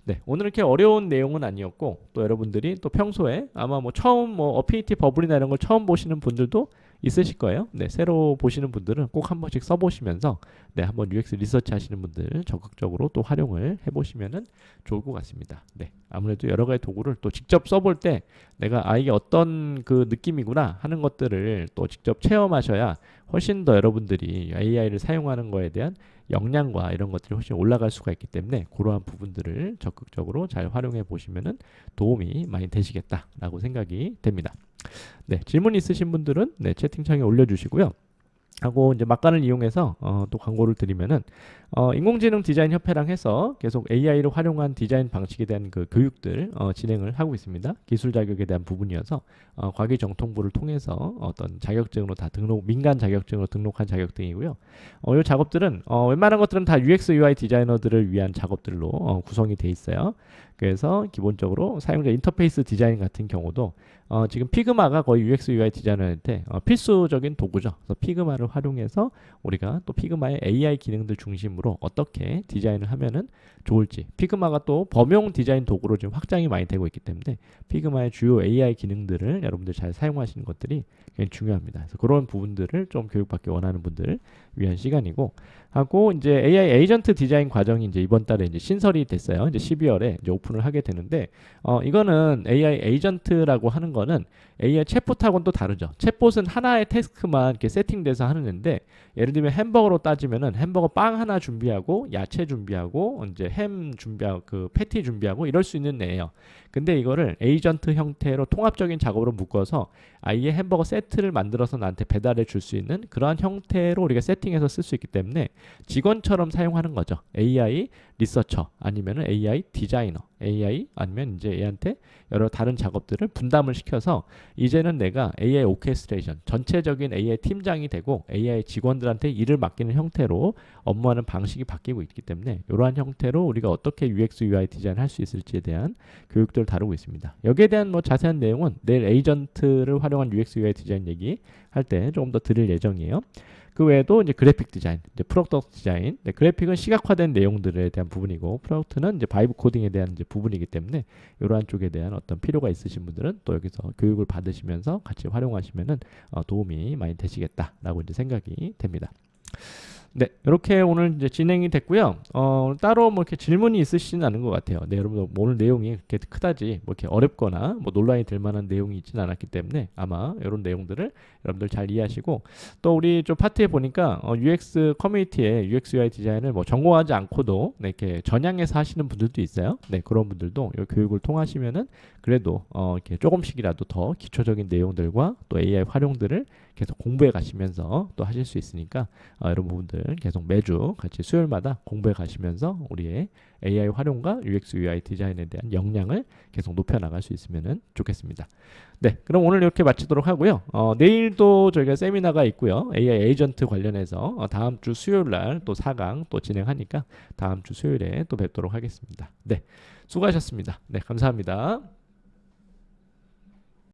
네, 오늘 이렇게 어려운 내용은 아니었고, 또 여러분들이 또 평소에 아마 뭐 처음 뭐 어피니티 버블이나 이런 걸 처음 보시는 분들도 있으실 거예요. 네, 새로 보시는 분들은 꼭 한 번씩 써보시면서 네, 한번 UX 리서치 하시는 분들 적극적으로 또 활용을 해보시면은 좋을 것 같습니다. 네, 아무래도 여러 가지 도구를 또 직접 써볼 때 내가 이게 어떤 그 느낌이구나 하는 것들을 또 직접 체험하셔야 훨씬 더 여러분들이 AI를 사용하는 거에 대한 역량과 이런 것들이 훨씬 올라갈 수가 있기 때문에 그러한 부분들을 적극적으로 잘 활용해 보시면은 도움이 많이 되시겠다라고 생각이 됩니다. 네, 질문 있으신 분들은 네, 채팅창에 올려주시고요. 하고 이제 막간을 이용해서 또 광고를 드리면은 인공지능 디자인 협회랑 해서 계속 AI를 활용한 디자인 방식에 대한 그 교육들 진행을 하고 있습니다. 기술 자격에 대한 부분이어서 과기정통부를 통해서 어떤 자격증으로 다 민간 자격증으로 등록한 자격증이고요. 이 작업들은 웬만한 것들은 다 UX UI 디자이너들을 위한 작업들로 구성이 돼 있어요. 그래서 기본적으로 사용자 인터페이스 디자인 같은 경우도 지금 피그마가 거의 UX UI 디자이너한테 필수적인 도구죠. 그래서 피그마를 활용해서 우리가 또 피그마의 AI 기능들 중심으로 어떻게 디자인을 하면은 좋을지, 피그마가 또 범용 디자인 도구로 지금 확장이 많이 되고 있기 때문에 피그마의 주요 AI 기능들을 여러분들 잘 사용하시는 것들이 굉장히 중요합니다. 그래서 그런 부분들을 좀 교육받기 원하는 분들 위한 시간이고, 하고 이제 AI 에이전트 디자인 과정이 이제 이번 달에 이제 신설이 됐어요. 이제 12월에 이제 오픈을 하게 되는데 이거는 AI 에이전트라고 하는 거는 AI 챗봇하고는 또 다르죠. 챗봇은 하나의 태스크만 이렇게 세팅돼서 하는 앤데, 예를 들면 햄버거로 따지면은 햄버거 빵 하나 준비하고 야채 준비하고 이제 햄 준비하고 그 패티 준비하고 이럴 수 있는 애예요. 근데 이거를 에이전트 형태로 통합적인 작업으로 묶어서 아예 햄버거 세트를 만들어서 나한테 배달해 줄 수 있는 그러한 형태로 우리가 세팅해서 쓸 수 있기 때문에 직원처럼 사용하는 거죠. AI 리서처 아니면은 AI 디자이너, AI 아니면 이제 얘한테 여러 다른 작업들을 분담을 시켜서 이제는 내가 AI 오케스트레이션, 전체적인 AI 팀장이 되고 AI 직원들한테 일을 맡기는 형태로 업무하는 방식이 바뀌고 있기 때문에 이러한 형태로 우리가 어떻게 UX UI 디자인 할 수 있을지에 대한 교육들을 다루고 있습니다. 여기에 대한 뭐 자세한 내용은 내일 에이전트를 활용한 UX UI 디자인 얘기 할 때 조금 더 드릴 예정이에요. 그 외에도 이제 그래픽 디자인, 이제 프로덕트 디자인, 네, 그래픽은 시각화된 내용들에 대한 부분이고 프로덕트는 이제 바이브 코딩에 대한 이제 부분이기 때문에 이러한 쪽에 대한 어떤 필요가 있으신 분들은 또 여기서 교육을 받으시면서 같이 활용하시면은 도움이 많이 되시겠다라고 이제 생각이 됩니다. 네, 이렇게 오늘 이제 진행이 됐고요. 따로 뭐 이렇게 질문이 있으시진 않은 것 같아요. 네, 여러분 오늘 내용이 그렇게 크다지 뭐 이렇게 어렵거나 뭐 논란이 될 만한 내용이 있지는 않았기 때문에 아마 이런 내용들을 여러분들 잘 이해하시고, 또 우리 좀 파트에 보니까 UX 커뮤니티에 UX UI 디자인을 뭐 전공하지 않고도 네, 이렇게 전향해서 하시는 분들도 있어요. 네, 그런 분들도 이 교육을 통하시면은 그래도 이렇게 조금씩이라도 더 기초적인 내용들과 또 AI 활용들을 계속 공부해 가시면서 또 하실 수 있으니까 이런 부분들 계속 매주 같이 수요일마다 공부해 가시면서 우리의 AI 활용과 UX UI 디자인에 대한 역량을 계속 높여 나갈 수 있으면 좋겠습니다. 네, 그럼 오늘 이렇게 마치도록 하고요. 내일도 저희가 세미나가 있고요. AI 에이전트 관련해서 다음 주 수요일 날 또 4강 또 진행하니까 다음 주 수요일에 또 뵙도록 하겠습니다. 네, 수고하셨습니다. 네, 감사합니다.